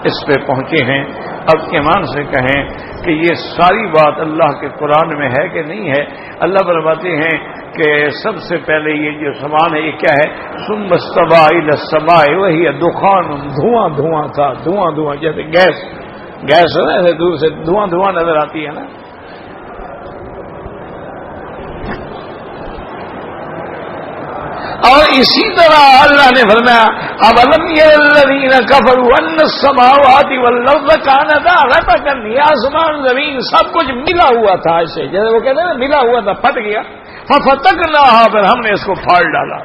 اس پہ پہنچے ہیں. اب ایمان سے کہیں کہ یہ ساری بات اللہ کے قرآن میں ہے کہ نہیں ہے؟ اللہ فرماتے ہیں کہ سب سے پہلے یہ جو سامان ہے یہ کیا ہے؟ ثم استوى الى السماء وهي دخان, دھواں تھا, دھواں جیسے گیس ہے نا, ایسے دور سے دھواں نظر آتی ہے نا. اور اسی طرح اللہ نے فرمایا اولم الذین کفروا ان السماوات والارض کانتا رتقا, یہ آسمان زمین سب کچھ ملا ہوا تھا ایسے, جیسے وہ کہتے ہیں نا ملا ہوا تھا, پھٹ گیا. ففتقناها, پھر ہم نے اس کو پھاڑ ڈالا.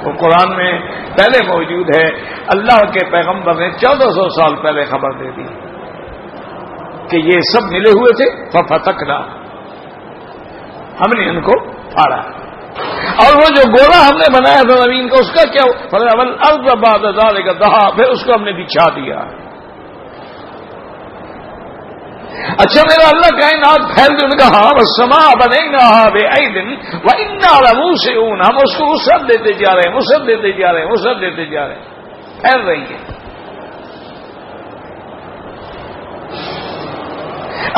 وہ قرآن میں پہلے موجود ہے. اللہ کے پیغمبر نے 1400 سال پہلے خبر دے دی کہ یہ سب ملے ہوئے تھے. ففتقنا, ہم نے ان کو پھاڑا. اور وہ جو گولا ہم نے بنایا تھا زمین کا, اس کا کیا؟ والارض بعد ذلک دحاها, پھر اس کو ہم نے بچھا دیا. اچھا میرا اللہ کائنات پھیل دے، ان کا ہاں والسماء بنیناہا بعید وانا لموسعون، ہم اس کو وسعت دیتے جا رہے ہیں، وسعت دیتے جا رہے ہیں، وسعت دیتے جا رہے ہیں، پھیل رہی ہے۔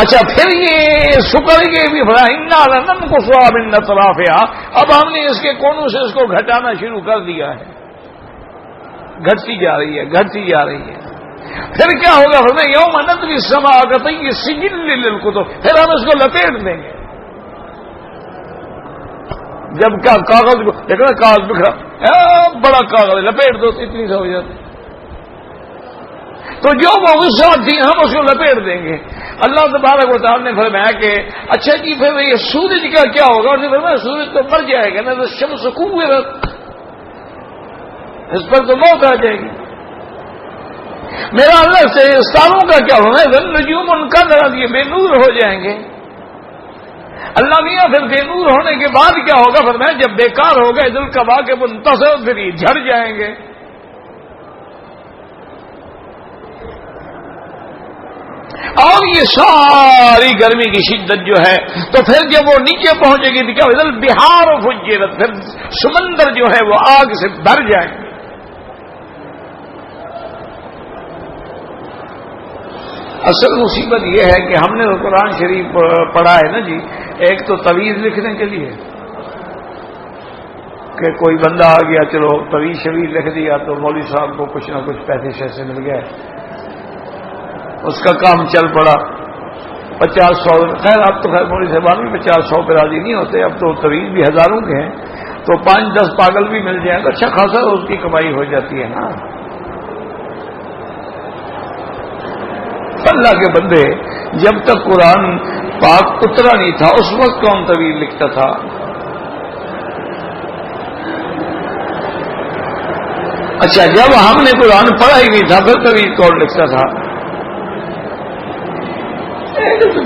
اچھا پھر یہ سکڑ کے بھی فَإِنَّا لَنَنْقُصُهَا مِنْ أَطْرَافِهَا، اب ہم نے اس کے کونوں سے اس کو گھٹانا شروع کر دیا ہے، گھٹتی جا رہی ہے، گھٹتی جا رہی ہے۔ پھر کیا ہوگا؟ ہمیں یوم نطوی السماء کطی السجل للکتب، پھر ہم اس کو لپیٹ دیں گے۔ جب کیا کاغذ کو دیکھو نا، کاغذ بکھرا بڑا کاغذ لپیٹ دو اتنی سے ہو جاتی، تو جو وہ وسعت تھی ہم اس کو لپیٹ دیں گے۔ اللہ تبارک و تعالیٰ نے فرمایا کہ اچھا جی پھر یہ سورج کا کیا ہوگا؟ انہوں نے فرمایا سورج تو مر جائے گا نا، تو شمس کوورت، اس پر تو موت آ جائے گی۔ میرا اللہ سے ستاروں کا کیا ہونا ہے؟ نجوم ان کا درد، یہ بے نور ہو جائیں گے۔ اللہ میاں پھر بے نور ہونے کے بعد کیا ہوگا؟ فرمایا جب بیکار ہوگا دل کا واقع منتصر، پھر یہ جھڑ جائیں گے۔ اور یہ ساری گرمی کی شدت جو ہے تو پھر جب وہ نیچے پہنچے گی تو کیا ہوگا؟ بہار و فجرت، پھر سمندر جو ہے وہ آگ سے بھر جائیں گے۔ اصل مصیبت یہ ہے کہ ہم نے قرآن شریف پڑھا ہے نا جی، ایک تو تویز لکھنے کے لیے کہ کوئی بندہ آ گیا چلو تویز شویز لکھ دیا تو مولوی صاحب کو کچھ نہ کچھ پیسے شیسے مل گئے، اس کا کام چل پڑا۔ 50-100، خیر اب تو خیر مولوی صاحبان بھی 50-100 پہ راضی نہیں ہوتے، اب تو طویل بھی ہزاروں کے ہیں، تو 5-10 پاگل بھی مل جائیں تو اچھا خاصا اس کی کمائی ہو جاتی ہے نا۔ اللہ کے بندے، جب تک قرآن پاک اترا نہیں تھا اس وقت کون طویل لکھتا تھا؟ اچھا جب ہم نے قرآن پڑھا ہی نہیں تھا پھر طویل کون لکھتا تھا؟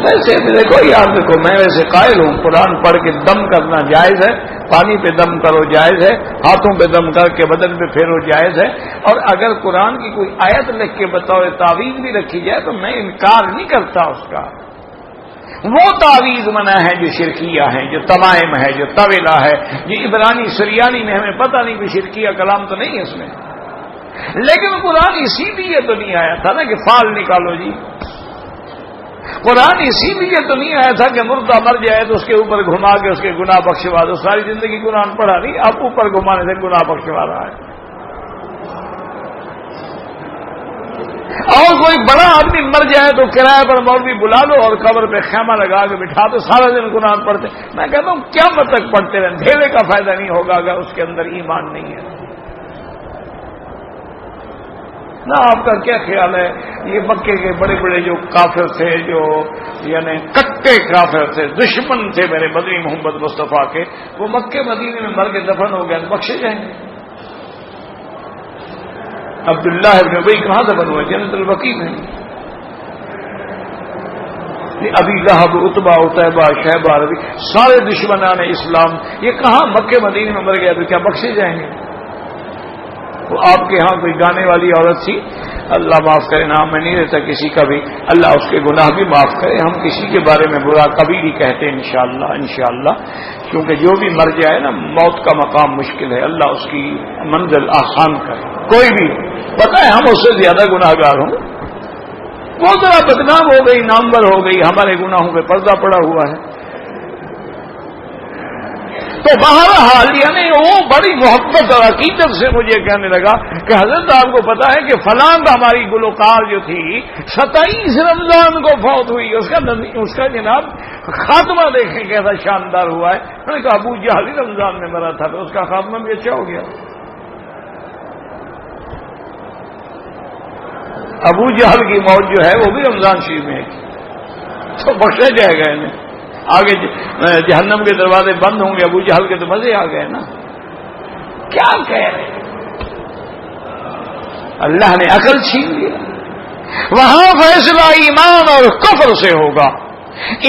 ویسے دیکھو یار، دیکھو میں ویسے قائل ہوں قرآن پڑھ کے دم کرنا جائز ہے، پانی پہ دم کرو جائز ہے، ہاتھوں پہ دم کر کے بدن پہ پھیرو جائز ہے، اور اگر قرآن کی کوئی آیت لکھ کے بتاؤ تعویذ بھی رکھی جائے تو میں انکار نہیں کرتا اس کا۔ وہ تعویذ منع ہے جو شرکیہ ہیں، جو تمائم ہے، جو طویلہ ہے، یہ عبرانی سریانی میں ہمیں پتہ نہیں کہ شرکیہ کلام تو نہیں ہے اس میں، لیکن قرآن اسی لیے تو نہیں آیا تھا نا کہ فال نکالو جی، قرآن اسی لیے تو نہیں آیا تھا کہ مردہ مر جائے تو اس کے اوپر گھما کے اس کے گناہ بخشوا دو، ساری زندگی قرآن پڑھا نہیں، اب اوپر گھمانے سے گناہ بخشوا رہا ہے۔ اور کوئی بڑا آدمی مر جائے تو کرایہ پر مولوی بلا لو اور قبر پہ خیمہ لگا کے بٹھا دو، سارا دن قرآن پڑھتے۔ میں کہتا ہوں کیا مت تک پڑھتے رہیں، ڈھیلے کا فائدہ نہیں ہوگا اگر اس کے اندر ایمان نہیں ہے نا۔ آپ کا کیا خیال ہے؟ یہ مکے کے بڑے بڑے جو کافر تھے، جو یعنی کٹے کافر تھے، دشمن تھے میرے مدنی محمد مصطفیٰ کے، وہ مکے مدینے میں مر کے دفن ہو گئے، بخشے جائیں گے؟ عبداللہ ابن ابی کہاں دفن ہوئے؟ جنت البقیع میں۔ ابی لہب، عتبہ، عتیبہ، شیبہ، ربی، سارے دشمنان اسلام یہ کہاں مکے مدینے میں مر گئے تو کیا بخشے جائیں گے؟ وہ آپ کے ہاں کوئی گانے والی عورت تھی، اللہ معاف کرے، نام میں نہیں رہتا کسی کا بھی، اللہ اس کے گناہ بھی معاف کرے، ہم کسی کے بارے میں برا کبھی نہیں کہتے انشاءاللہ، کیونکہ جو بھی مر جائے نا موت کا مقام مشکل ہے، اللہ اس کی منزل آسان کرے۔ کوئی بھی پتہ ہے ہم اس سے زیادہ گناہ گار ہوں، وہ ذرا بدنام ہو گئی، نامور ہو گئی، ہمارے گناہوں پہ پردہ پڑا ہوا ہے۔ تو بہرحال یعنی وہ بڑی محبت اور عقیدت سے مجھے کہنے لگا کہ حضرت آپ کو پتا ہے کہ فلاں ہماری گلوکار جو تھی 27 رمضان کو فوت ہوئی، اس کا جناب خاتمہ دیکھیں کیسا شاندار ہوا ہے۔ میں نے کہا ابو جہل رمضان میں مرا تھا تو اس کا خاتمہ بھی اچھا ہو گیا۔ ابو جہل کی موت جو ہے وہ بھی رمضان شریف میں ہے، تو بخشا جائے گا انہیں، آگے جہنم کے دروازے بند ہوں گے، ابو جہل کے تو مزے آ گئے نا۔ کیا کہہ رہے ہیں؟ اللہ نے عقل چھین لیا۔ وہاں فیصلہ ایمان اور کفر سے ہوگا،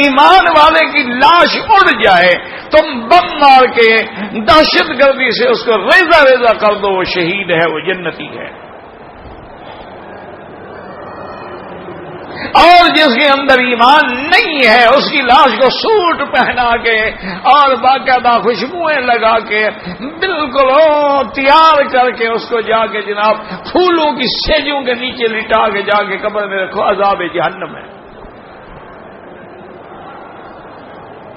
ایمان والے کی لاش اڑ جائے تم بم مار کے دہشت گردی سے اس کو ریزہ ریزہ کر دو، وہ شہید ہے، وہ جنتی ہے۔ اور جس کے اندر ایمان نہیں ہے اس کی لاش کو سوٹ پہنا کے اور باقاعدہ خوشبوئیں لگا کے بالکل تیار کر کے اس کو جا کے جناب پھولوں کی سیجوں کے نیچے لٹا کے جا کے قبر میں رکھو، عذاب جہنم ہے۔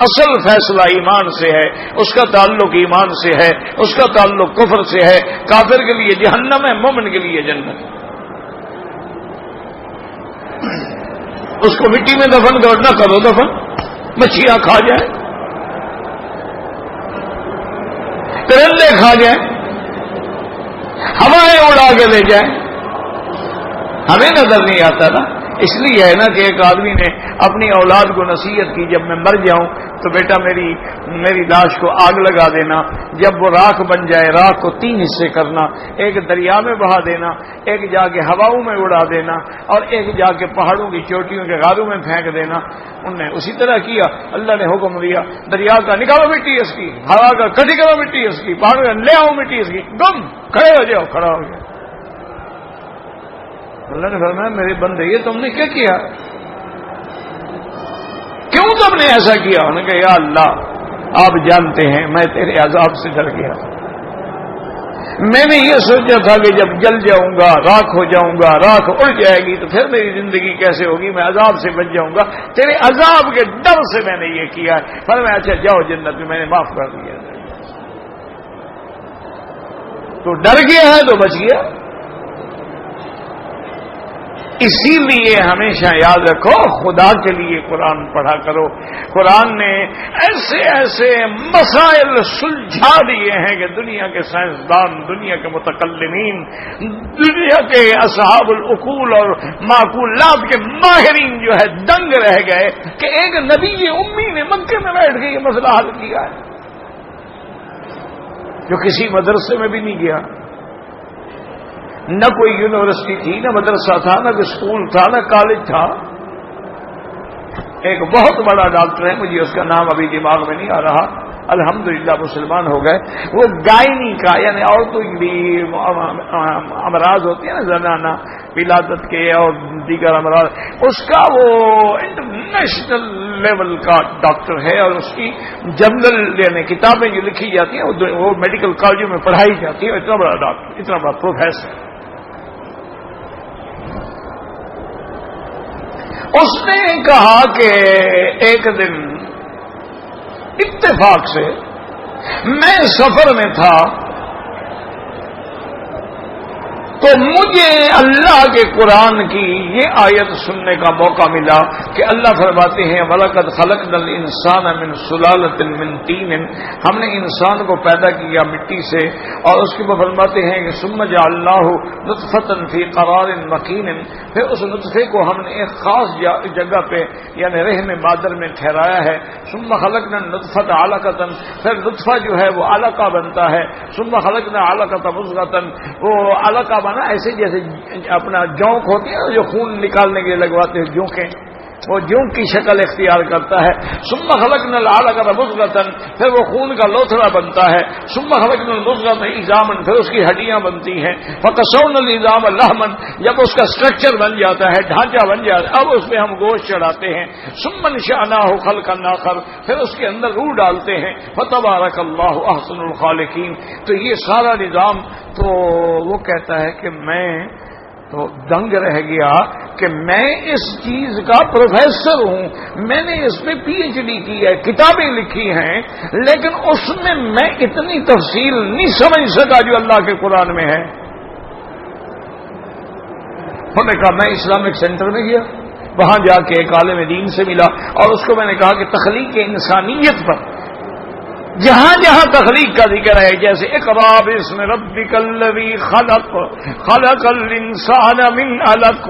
اصل فیصلہ ایمان سے ہے، اس کا تعلق ایمان سے ہے، اس کا تعلق کفر سے ہے۔ کافر کے لیے جہنم ہے، مومن کے لیے جنت۔ اس کو مٹی میں دفن کرو، نہ کرو دفن، مچھلیاں کھا جائیں، پرندے کھا جائیں، ہوائیں اڑا کے لے جائیں، ہمیں نظر نہیں آتا نا۔ اس لیے ہے نا کہ ایک آدمی نے اپنی اولاد کو نصیحت کی، جب میں مر جاؤں تو بیٹا میری لاش کو آگ لگا دینا، جب وہ راکھ بن جائے راکھ کو 3 حصے کرنا، ایک دریا میں بہا دینا، ایک جا کے ہواؤں میں اڑا دینا، اور ایک جا کے پہاڑوں کی چوٹیوں کے غاروں میں پھینک دینا۔ انہوں نے اسی طرح کیا، اللہ نے حکم دیا دریا کا نکالو مٹی اس کی، ہوا کا کٹھی کرو مٹی اس کی، پہاڑوں کا لے آؤ مٹی اس کی، گم کھڑے ہو جاؤ، کھڑا ہو گیا۔ اللہ نے فرمایا میرے بندے یہ تم نے کیا کیا، کیوں تم نے ایسا کیا؟ انہوں نے کہا یا اللہ آپ جانتے ہیں میں تیرے عذاب سے ڈر گیا، میں نے یہ سوچا تھا کہ جب جل جاؤں گا راکھ ہو جاؤں گا، راکھ اڑ جائے گی تو پھر میری زندگی کیسے ہوگی، میں عذاب سے بچ جاؤں گا، تیرے عذاب کے ڈر سے میں نے یہ کیا ہے۔ فرمایا اچھا جاؤ جنت میں نے معاف کر دیا، تو ڈر گیا ہے تو بچ گیا۔ اسی لیے ہمیشہ یاد رکھو خدا کے لیے قرآن پڑھا کرو۔ قرآن نے ایسے ایسے مسائل سلجھا دیے ہیں کہ دنیا کے سائنسدان، دنیا کے متکلمین، دنیا کے اصحاب العقول اور معقولات کے ماہرین جو ہے دنگ رہ گئے کہ ایک نبی امی نے مکے میں بیٹھ کے یہ مسئلہ حل کیا ہے، جو کسی مدرسے میں بھی نہیں گیا، نہ کوئی یونیورسٹی تھی، نہ مدرسہ تھا، نہ کوئی اسکول تھا، نہ کالج تھا۔ ایک بہت بڑا ڈاکٹر ہے، مجھے اس کا نام ابھی دماغ میں نہیں آ رہا، الحمدللہ مسلمان ہو گئے، وہ گائنی کا یعنی عورتوں کی بھی امراض ہوتی ہیں نا، زنانہ ولادت کے اور دیگر امراض، اس کا وہ انٹرنیشنل لیول کا ڈاکٹر ہے، اور اس کی جنرل یعنی کتابیں جو لکھی جاتی ہیں وہ میڈیکل کالجوں میں پڑھائی جاتی ہے، اتنا بڑا ڈاکٹر، اتنا بڑا پروفیسر۔ اس نے کہا کہ ایک دن اتفاق سے میں سفر میں تھا تو مجھے اللہ کے قرآن کی یہ آیت سننے کا موقع ملا کہ اللہ فرماتے ہیں وَلَقَدْ خَلَقْنَا الْإِنسَانَ مِنْ سُلَالَةٍ مِنْ طِينٍ، ہم نے انسان کو پیدا کیا مٹی سے، اور اس کے بعد فرماتے ہیں کہ ثُمَّ جَعَلْنَاهُ نُطْفَةً فِي قَرَارٍ مَكِينٍ، پھر اس نطفے کو ہم نے ایک خاص جگہ پہ یعنی رحم مادر میں ٹھہرایا ہے، ثُمَّ خَلَقْنَا النُّطْفَةَ عَلَقَةً، پھر نطفہ جو ہے وہ علقہ بنتا ہے، ثُمَّ خَلَقْنَا عَلَقَةً مُضْغَةً، وہ علقہ ایسے جیسے اپنا جونک ہوتی ہے جو خون نکالنے کے لیے لگواتے ہیں جونکیں، وہ جونک کی شکل اختیار کرتا ہے، ثم خلقنا العلقۃ مضغۃ، پھر وہ خون کا لوتھڑا بنتا ہے، ثم خلقنا المضغۃ عظاما، پھر اس کی ہڈیاں بنتی ہیں، فکسونا العظام لحما، جب اس کا اسٹرکچر بن جاتا ہے، ڈھانچہ بن جاتا ہے، اب اس پہ ہم گوشت چڑھاتے ہیں، ثم انشأناه خلقا آخر، پھر اس کے اندر روح ڈالتے ہیں، فتبارک اللہ احسن الخالقین۔ تو یہ سارا نظام، تو وہ کہتا ہے کہ میں تو دنگ رہ گیا کہ میں اس چیز کا پروفیسر ہوں، میں نے اس پہ پی ایچ ڈی کی ہے، کتابیں لکھی ہیں، لیکن اس میں اتنی تفصیل نہیں سمجھ سکا جو اللہ کے قرآن میں ہے۔ انہوں نے کہا میں اسلامک سینٹر میں گیا، وہاں جا کے ایک عالم دین سے ملا، اور اس کو میں نے کہا کہ تخلیق انسانیت پر جہاں جہاں تخلیق کا ذکر ہے، جیسے اقرا باسم ربک الذی خلق خلق الانسان من علق،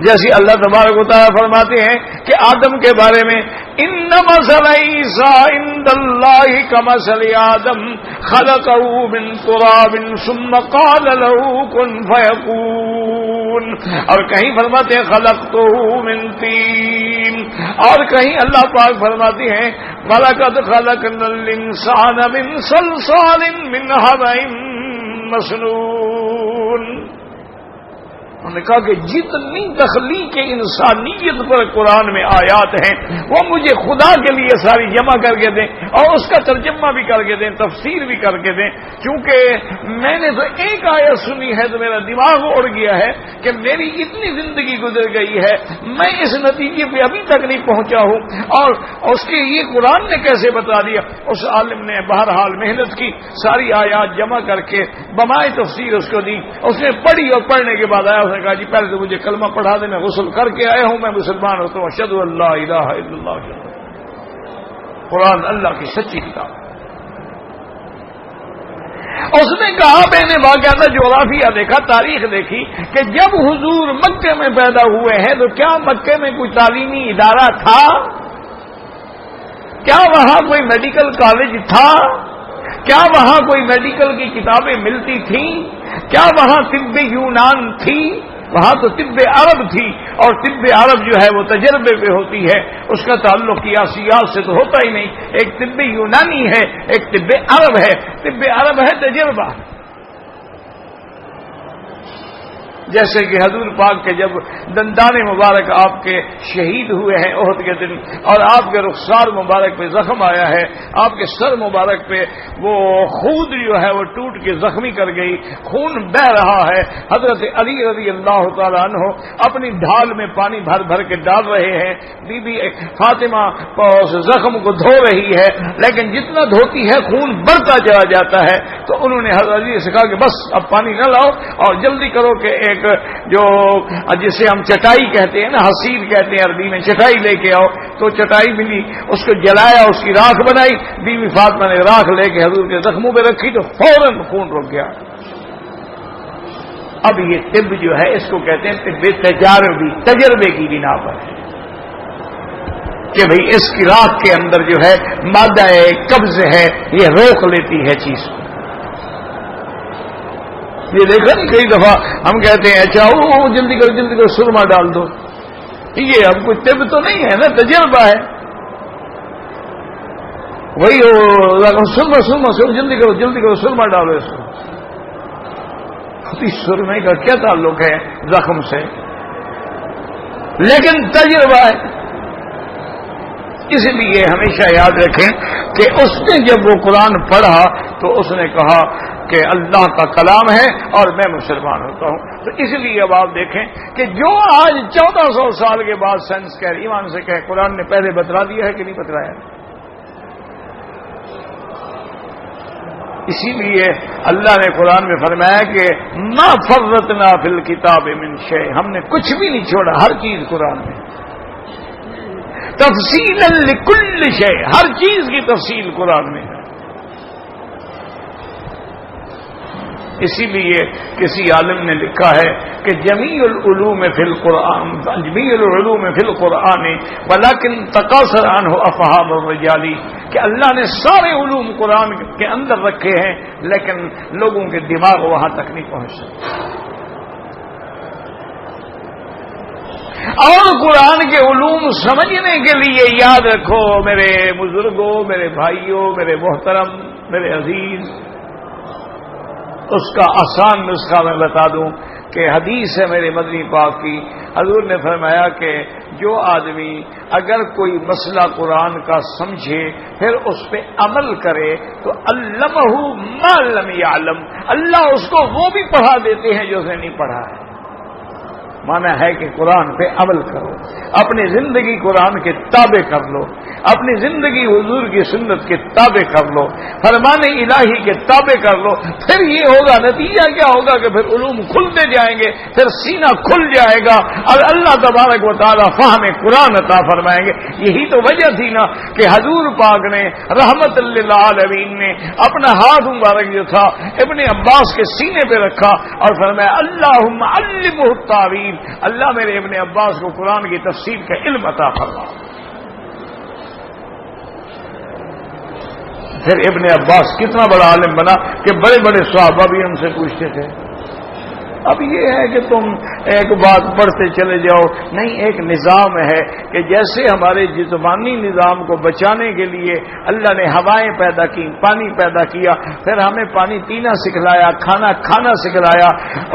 جیسے اللہ تبارک و تعالیٰ فرماتے ہیں کہ آدم کے بارے میں ان مثل عیسیٰ عند اللہ کمثل آدم خلقہ من تراب ثم قال له کن فیکون، اور کہیں فرماتے ہیں خلقتہ من طین، اور کہیں اللہ پاک فرماتے ہیں وَلَقَدْ خَلَقْنَا الْإِنسَانَ مِنْ صَلْصَالٍ مِنْ حَمَإٍ مَسْنُونٍ۔ انہوں نے کہا کہ جتنی تخلیق انسانیت پر قرآن میں آیات ہیں وہ مجھے خدا کے لیے ساری جمع کر کے دیں اور اس کا ترجمہ بھی کر کے دیں، تفسیر بھی کر کے دیں، کیونکہ میں نے تو ایک آیت سنی ہے تو میرا دماغ اڑ گیا ہے کہ میری اتنی زندگی گزر گئی ہے، میں اس نتیجے پہ ابھی تک نہیں پہنچا ہوں، اور اس کے یہ قرآن نے کیسے بتا دیا۔ اس عالم نے بہرحال محنت کی، ساری آیات جمع کر کے بمائے تفسیر اس کو دی، اس نے پڑھی اور پڑھنے کے بعد آیا، اس نے کہا جی پہلے تو مجھے کلمہ پڑھا دے، میں غسل کر کے آیا ہوں، میں مسلمان ہوتا ہوں، اشہد ان لا الہ الا اللہ۔ قرآن اللہ کی سچی کتاب۔ اس نے کہا میں نے باقاعدہ جغرافیہ دیکھا، تاریخ دیکھی کہ جب حضور مکے میں پیدا ہوئے ہیں تو کیا مکے میں کوئی تعلیمی ادارہ تھا؟ کیا وہاں کوئی میڈیکل کالج تھا؟ کیا وہاں کوئی میڈیکل کی کتابیں ملتی تھیں؟ کیا وہاں طب یونان تھی؟ وہاں تو طب عرب تھی، اور طب عرب جو ہے وہ تجربے پہ ہوتی ہے، اس کا تعلق قیاسیات سے تو ہوتا ہی نہیں۔ ایک طب یونانی ہے، ایک طب عرب ہے۔ طب عرب ہے تجربہ، جیسے کہ حضور پاک کے جب دندان مبارک آپ کے شہید ہوئے ہیں احد کے دن، اور آپ کے رخسار مبارک پہ زخم آیا ہے، آپ کے سر مبارک پہ وہ خود جو ہے وہ ٹوٹ کے زخمی کر گئی، خون بہ رہا ہے، حضرت علی رضی اللہ تعالیٰ عنہ اپنی ڈھال میں پانی بھر بھر کے ڈال رہے ہیں، بی بی فاطمہ اس زخم کو دھو رہی ہے، لیکن جتنا دھوتی ہے خون بڑھتا چلا جاتا ہے، تو انہوں نے حضرت علی سے کہا کہ بس اب پانی نہ لاؤ اور جلدی کرو کہ ایک جو جسے ہم چٹائی کہتے ہیں نا، حصیر کہتے ہیں عربی میں، چٹائی لے کے آؤ، تو چٹائی ملی، اس کو جلایا، اس کی راکھ بنائی، بی بی فاطمہ نے راکھ لے کے حضور کے زخموں پہ رکھی تو فوراً خون رک گیا۔ اب یہ طب جو ہے اس کو کہتے ہیں طب تجاربی، تجربے کی بنا پر ہے کہ بھئی اس کی راکھ کے اندر جو ہے مادہ قبض ہے، یہ روک لیتی ہے چیز کو۔ یہ دیکھا نہیں کئی دفعہ ہم کہتے ہیں اچھا جلدی کرو سرما ڈال دو، یہ اب کوئی طب تو نہیں ہے نا، تجربہ ہے۔ وہی سرما جلدی کرو سرما ڈالو اس کو۔ سرمے کا کیا تعلق ہے زخم سے؟ لیکن تجربہ ہے۔ اس لیے ہمیشہ یاد رکھیں کہ اس نے جب وہ قرآن پڑھا تو اس نے کہا کہ اللہ کا کلام ہے اور میں مسلمان ہوتا ہوں۔ تو اس لیے اب آپ دیکھیں کہ جو آج 1400 سال کے بعد سائنس کہہ ایمان سے کہ قرآن نے پہلے بتلا دیا ہے کہ نہیں بتلایا؟ اسی لیے اللہ نے قرآن میں فرمایا کہ ما فرطنا فی الکتاب من شیء، ہم نے کچھ بھی نہیں چھوڑا، ہر چیز قرآن میں، تفصیلا لکل شیء، ہر چیز کی تفصیل قرآن میں ہے۔ اسی لیے کسی عالم نے لکھا ہے کہ جمیع العلوم فی القرآن ولکن تقاصر عنہ افہام الرجال، کہ اللہ نے سارے علوم قرآن کے اندر رکھے ہیں لیکن لوگوں کے دماغ وہاں تک نہیں پہنچ سکتے۔ اور قرآن کے علوم سمجھنے کے لیے یاد رکھو میرے بزرگوں، میرے بھائیوں، میرے محترم، میرے عزیز، اس کا آسان نسخہ میں بتا دوں کہ حدیث ہے میرے مدنی پاک کی، حضور نے فرمایا کہ جو آدمی اگر کوئی مسئلہ قرآن کا سمجھے پھر اس پہ عمل کرے تو علمہ ما لم یعلم، اللہ اس کو وہ بھی پڑھا دیتے ہیں جو اسے نہیں پڑھا ہے۔ مانا ہے کہ قرآن پہ عمل کرو، اپنی زندگی قرآن کے تابع کر لو، اپنی زندگی حضور کی سنت کے تابع کر لو، فرمان الہی کے تابع کر لو، پھر یہ ہوگا، نتیجہ کیا ہوگا کہ پھر علوم کھلتے جائیں گے، پھر سینہ کھل جائے گا اور اللہ تبارک و تعالیٰ فہم قرآن عطا فرمائیں گے۔ یہی تو وجہ تھی نا کہ حضور پاک نے رحمت للعالمین نے اپنا ہاتھ مبارک جو تھا ابن عباس کے سینے پہ رکھا اور فرمایا اللہم علمہ التاویل، اللہ میرے ابن عباس کو قرآن کی تفسیر کا علم عطا فرما۔ پھر ابن عباس کتنا بڑا عالم بنا کہ بڑے بڑے صحابہ بھی ہم سے پوچھتے تھے اب یہ ہے کہ تم ایک بات پڑھتے چلے جاؤ، نہیں، ایک نظام ہے کہ جیسے ہمارے جسمانی نظام کو بچانے کے لیے اللہ نے ہوائیں پیدا کی، پانی پیدا کیا، پھر ہمیں پانی پینا سکھلایا، کھانا کھانا سکھلایا،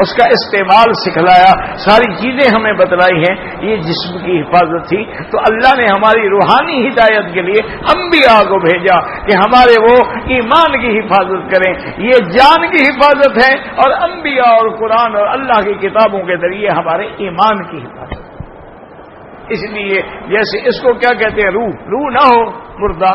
اس کا استعمال سکھلایا، ساری چیزیں ہمیں بتلائی ہیں، یہ جسم کی حفاظت تھی۔ تو اللہ نے ہماری روحانی ہدایت کے لیے انبیاء کو بھیجا کہ ہمارے وہ ایمان کی حفاظت کریں، یہ جان کی حفاظت ہے، اور انبیاء اور قرآن اور اللہ کی کتابوں کے ذریعے ہمارے ایمان کی حفاظت۔ اس لیے جیسے اس کو کیا کہتے ہیں، روح نہ ہو، مردہ۔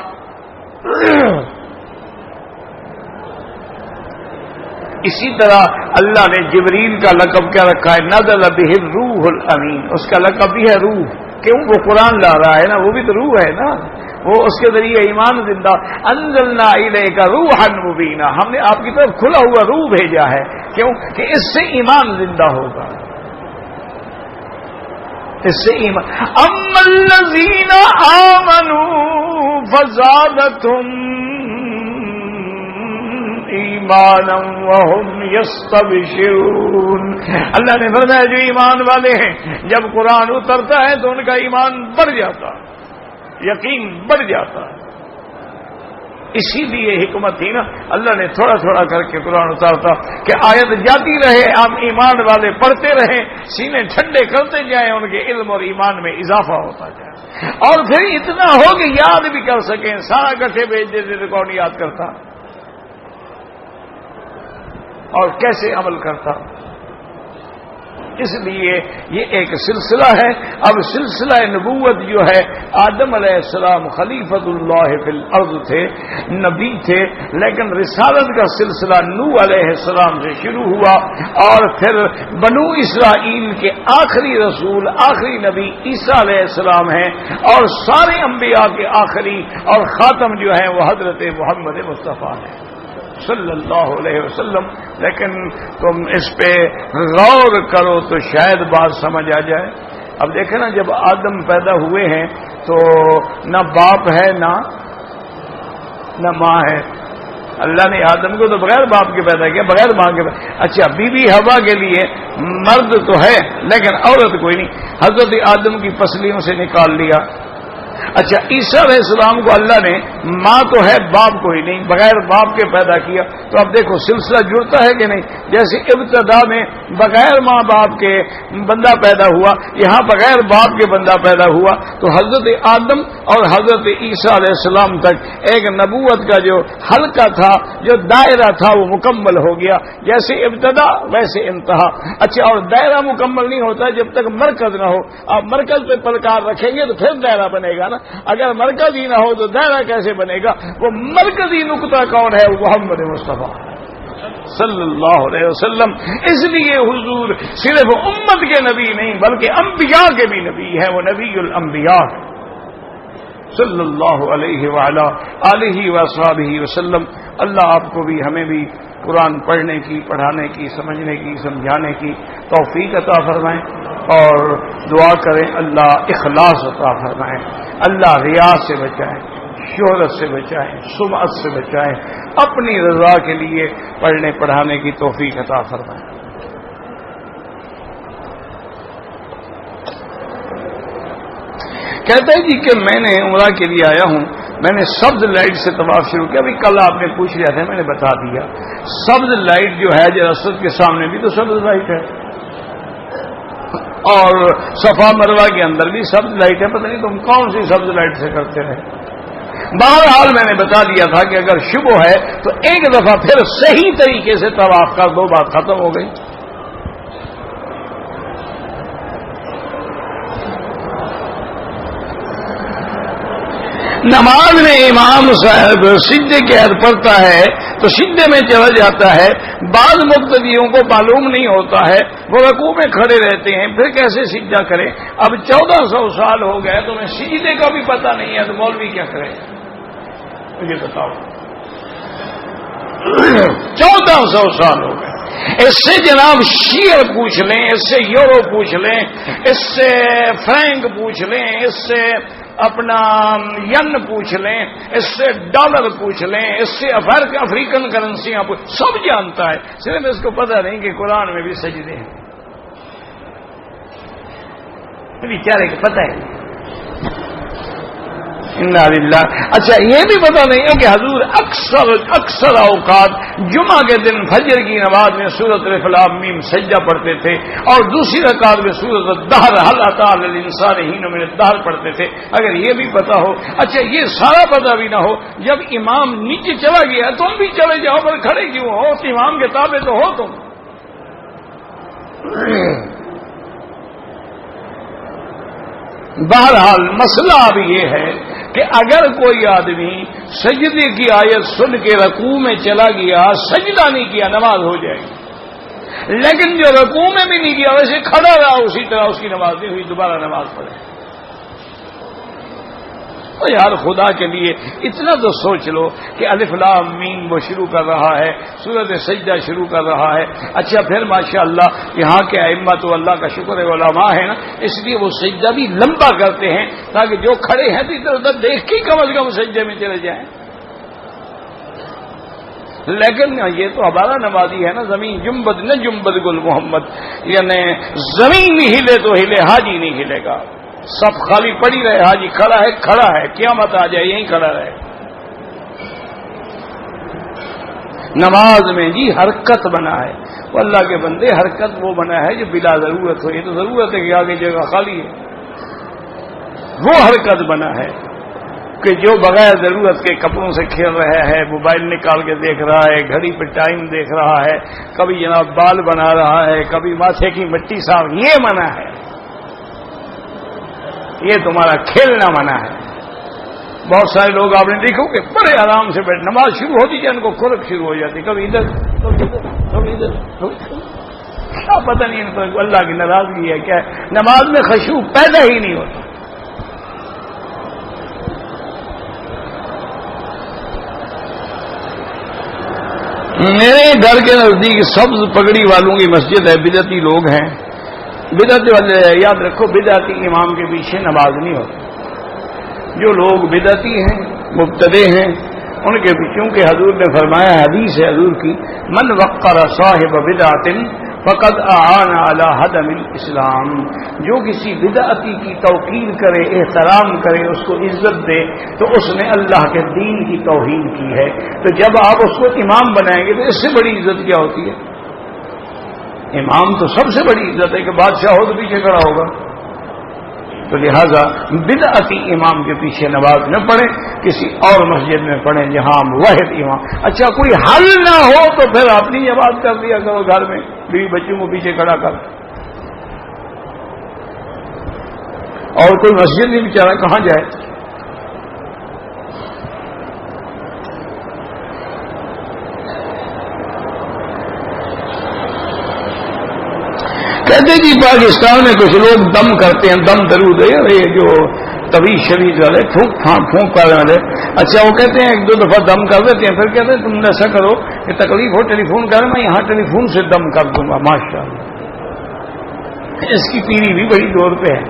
اسی طرح اللہ نے جبریل کا لقب کیا رکھا ہے، نزل بہ الروح الامین، اس کا لقب بھی ہے روح، کیوں؟ وہ قرآن لا رہا ہے نا، وہ بھی تو روح ہے نا، وہ اس کے ذریعے ایمان زندہ۔ انزلنا الیک روحا مبینا، ہم نے آپ کی طرف کھلا ہوا روح بھیجا ہے، کیوں؟ کہ اس سے ایمان زندہ ہوگا، اس سے ایمان۔ اما الذین آمنوا فزادتهم ایمانا وهم یستبشرون، اللہ نے فرمایا جو ایمان والے ہیں جب قرآن اترتا ہے تو ان کا ایمان بڑھ جاتا، یقین بڑھ جاتا ہے۔ اسی لیے حکمت تھی نا، اللہ نے تھوڑا تھوڑا کر کے قرآن اتارتا کہ آیت جاتی رہے، ہم ایمان والے پڑھتے رہیں، سینے ٹھنڈے کرتے جائیں، ان کے علم اور ایمان میں اضافہ ہوتا جائے، اور پھر اتنا ہو کہ یاد بھی کر سکیں۔ سارا کٹھے بھیج دیتے تو کون یاد کرتا اور کیسے عمل کرتا؟ اس لیے یہ ایک سلسلہ ہے۔ اب سلسلہ نبوت جو ہے، آدم علیہ السلام خلیفۃ اللہ فی الارض تھے، نبی تھے، لیکن رسالت کا سلسلہ نوح علیہ السلام سے شروع ہوا، اور پھر بنو اسرائیل کے آخری رسول، آخری نبی عیسیٰ علیہ السلام ہیں، اور سارے انبیاء کے آخری اور خاتم جو ہیں وہ حضرت محمد مصطفیٰ ہیں صلی اللہ علیہ وسلم۔ لیکن تم اس پہ غور کرو تو شاید بات سمجھ آ جائے۔ اب دیکھیں نا، جب آدم پیدا ہوئے ہیں تو نہ باپ ہے نہ ماں ہے۔ اللہ نے آدم کو تو بغیر باپ کے پیدا کیا، بغیر ماں کے پیدا۔ اچھا، بی بی حوا کے لیے مرد تو ہے لیکن عورت کوئی نہیں، حضرت آدم کی پسلیوں سے نکال لیا۔ اچھا، عیسیٰ علیہ السلام کو اللہ نے ماں تو ہے باپ کوئی نہیں، بغیر باپ کے پیدا کیا۔ تو اب دیکھو سلسلہ جڑتا ہے کہ نہیں؟ جیسے ابتدا میں بغیر ماں باپ کے بندہ پیدا ہوا، یہاں بغیر باپ کے بندہ پیدا ہوا، تو حضرت آدم اور حضرت عیسیٰ علیہ السلام تک ایک نبوت کا جو حلقہ تھا، جو دائرہ تھا، وہ مکمل ہو گیا۔ جیسے ابتدا ویسے انتہا۔ اچھا، اور دائرہ مکمل نہیں ہوتا جب تک مرکز نہ ہو۔ آپ مرکز پہ پلکار رکھیں گے تو پھر دائرہ بنے گا نا، اگر مرکز ہی نہ ہو تو دائرہ کیسے بنے گا؟ وہ مرکزی نقطہ کون ہے؟ وہ محمد مصطفیٰ صلی اللہ علیہ وسلم۔ اس لیے حضور صرف امت کے نبی نہیں بلکہ انبیاء کے بھی نبی ہے، وہ نبی الانبیاء صلی اللہ علیہ وعلا آلہ وصحبہ وسلم۔ اللہ آپ کو بھی ہمیں بھی قرآن پڑھنے کی، پڑھانے کی، سمجھنے کی، سمجھانے کی توفیق عطا فرمائیں، اور دعا کریں اللہ اخلاص عطا فرمائیں، اللہ ریا سے بچائیں، شہرت سے بچائیں، سمعت سے بچائیں، اپنی رضا کے لیے پڑھنے پڑھانے کی توفیق عطا فرمائیں۔ کہتا ہے جی کہ میں نے عمرہ کے لیے آیا ہوں، میں نے سبز لائٹ سے طواف شروع کیا۔ ابھی کل آپ نے پوچھ لیا تھا، میں نے بتا دیا۔ سبز لائٹ جو ہے جراسد کے سامنے بھی تو سبز لائٹ ہے، اور صفا مروہ کے اندر بھی سبز لائٹ ہے، پتہ نہیں تم کون سی سبز لائٹ سے کرتے رہے۔ بہرحال میں نے بتا دیا تھا کہ اگر شبہ ہے تو ایک دفعہ پھر صحیح طریقے سے طواف کر دو، بات ختم ہو گئی۔ نماز میں امام صاحب سجدے کے عہد پڑھتا ہے تو سجدے میں چلا جاتا ہے، بعض مقتدیوں کو معلوم نہیں ہوتا ہے، وہ رکوع میں کھڑے رہتے ہیں، پھر کیسے سجدہ کریں؟ اب 1400 سال ہو گئے تو انہیں سجدے کا بھی پتہ نہیں ہے، تو مولوی کیا کرے؟ مجھے بتاؤ، 1400 سال ہو گئے۔ اس سے جناب شیعہ پوچھ لیں، اس سے یورو پوچھ لیں، اس سے فرینک پوچھ لیں، اس سے اپنا ین پوچھ لیں، اس سے ڈالر پوچھ لیں، اس سے افریقن کرنسیاں سب جانتا ہے، صرف اس کو پتہ نہیں کہ قرآن میں بھی سجدے ہیں، بیچارے کو پتہ ہے۔ انا للہ۔ اچھا یہ بھی پتہ نہیں ہے کہ حضور اکثر اوقات جمعہ کے دن فجر کی نماز میں سورۃ الف لام میم سجدہ پڑھتے تھے، اور دوسری رکعت میں سورۃ الدہر هل اتى على الانسان حين من الدهر پڑھتے تھے۔ اگر یہ بھی پتہ ہو، اچھا یہ سارا پتہ بھی نہ ہو، جب امام نیچے چلا گیا تم بھی چلے جاؤ، پر کھڑے کیوں ہو؟ امام کے تابع تو ہو تم۔ بہرحال مسئلہ اب یہ ہے کہ اگر کوئی آدمی سجدے کی آیت سن کے رکوع میں چلا گیا، سجدہ نہیں کیا، نماز ہو جائے گی، لیکن جو رکوع میں بھی نہیں کیا ویسے کھڑا رہا، اسی طرح اس کی نماز نہیں ہوئی، دوبارہ نماز پڑھے۔ تو یار خدا کے لیے اتنا تو سوچ لو کہ الف لام میم وہ شروع کر رہا ہے، سورۃ سجدہ شروع کر رہا ہے۔ اچھا پھر ماشاءاللہ یہاں کے ائمہ تو اللہ کا شکر ہے علماء ہے نا، اس لیے وہ سجدہ بھی لمبا کرتے ہیں تاکہ جو کھڑے ہیں تو ادھر ادھر دیکھ کے کم از کم سجدے میں چلے جائیں۔ لیکن یہ تو ہمارا نمازی ہے نا، زمین جنبد نہ جنبد گل محمد، یعنی زمین نہیں ہلے تو ہلے، حاجی نہیں ہلے گا، سب خالی پڑی رہے، حاجی کھڑا ہے، قیامت آ جائے یہیں کھڑا رہے۔ نماز میں جی حرکت بنا ہے، وہ اللہ کے بندے حرکت وہ بنا ہے جو بلا ضرورت ہو، یہ تو ضرورت ہے کہ آگے جگہ خالی ہے، وہ حرکت بنا ہے کہ جو بغیر ضرورت کے کپڑوں سے کھیل رہا ہے، موبائل نکال کے دیکھ رہا ہے، گھڑی پہ ٹائم دیکھ رہا ہے، کبھی جناب بال بنا رہا ہے، کبھی ماتھے کی مٹی صاف، یہ منع ہے، یہ تمہارا کھیلنا منع ہے۔ بہت سارے لوگ آپ نے دیکھو کہ بڑے آرام سے بیٹھ، نماز شروع ہوتی ہے ان کو کھرک شروع ہو جاتی، کبھی ادھر کبھی ادھر، کیا پتہ نہیں ان کو اللہ کی ناراضگی ہے کیا ہے، نماز میں خشوع پیدا ہی نہیں ہوتا۔ میرے گھر کے نزدیک سبز پگڑی والوں کی مسجد ہے، بدعتی لوگ ہیں، بدعت والے یاد رکھو، بدعتی امام کے پیچھے نماز نہیں ہوتی۔ جو لوگ بدعتی ہیں، مبتدع ہیں، ان کے پیچھے کہ حضور نے فرمایا، حدیث ہے حضور کی، من وقر صاحب بدعت فقد اعان علی ہدم الاسلام، جو کسی بدعتی کی توقیر کرے، احترام کرے، اس کو عزت دے، تو اس نے اللہ کے دین کی توہین کی ہے۔ تو جب آپ اس کو امام بنائیں گے تو اس سے بڑی عزت کیا ہوتی ہے؟ امام تو سب سے بڑی عزت ہے کہ بادشاہ ہو تو پیچھے کھڑا ہوگا، تو لہذا بدعتی امام کے پیچھے نماز نہ پڑھیں، کسی اور مسجد میں پڑھیں جہاں واحد امام۔ اچھا کوئی حل نہ ہو تو پھر اپنی نماز کر دیا کرو گھر میں، بیوی بچوں کو پیچھے کھڑا کر، اور کوئی مسجد نہیں بیچارہ کہاں جائے۔ کہتے جی پاکستان میں کچھ لوگ دم کرتے ہیں، دم درود ہے یہ جو طویل شدید والے پھونک کرنے والے، اچھا وہ کہتے ہیں ایک دو دفعہ دم کر دیتے ہیں، پھر کہتے ہیں تم ایسا کرو کہ تکلیف ہو ٹیلی فون کر، میں یہاں ٹیلی فون سے دم کر دوں گا، ماشاء اللہ۔ اس کی پیری بھی بڑی زور پہ ہے،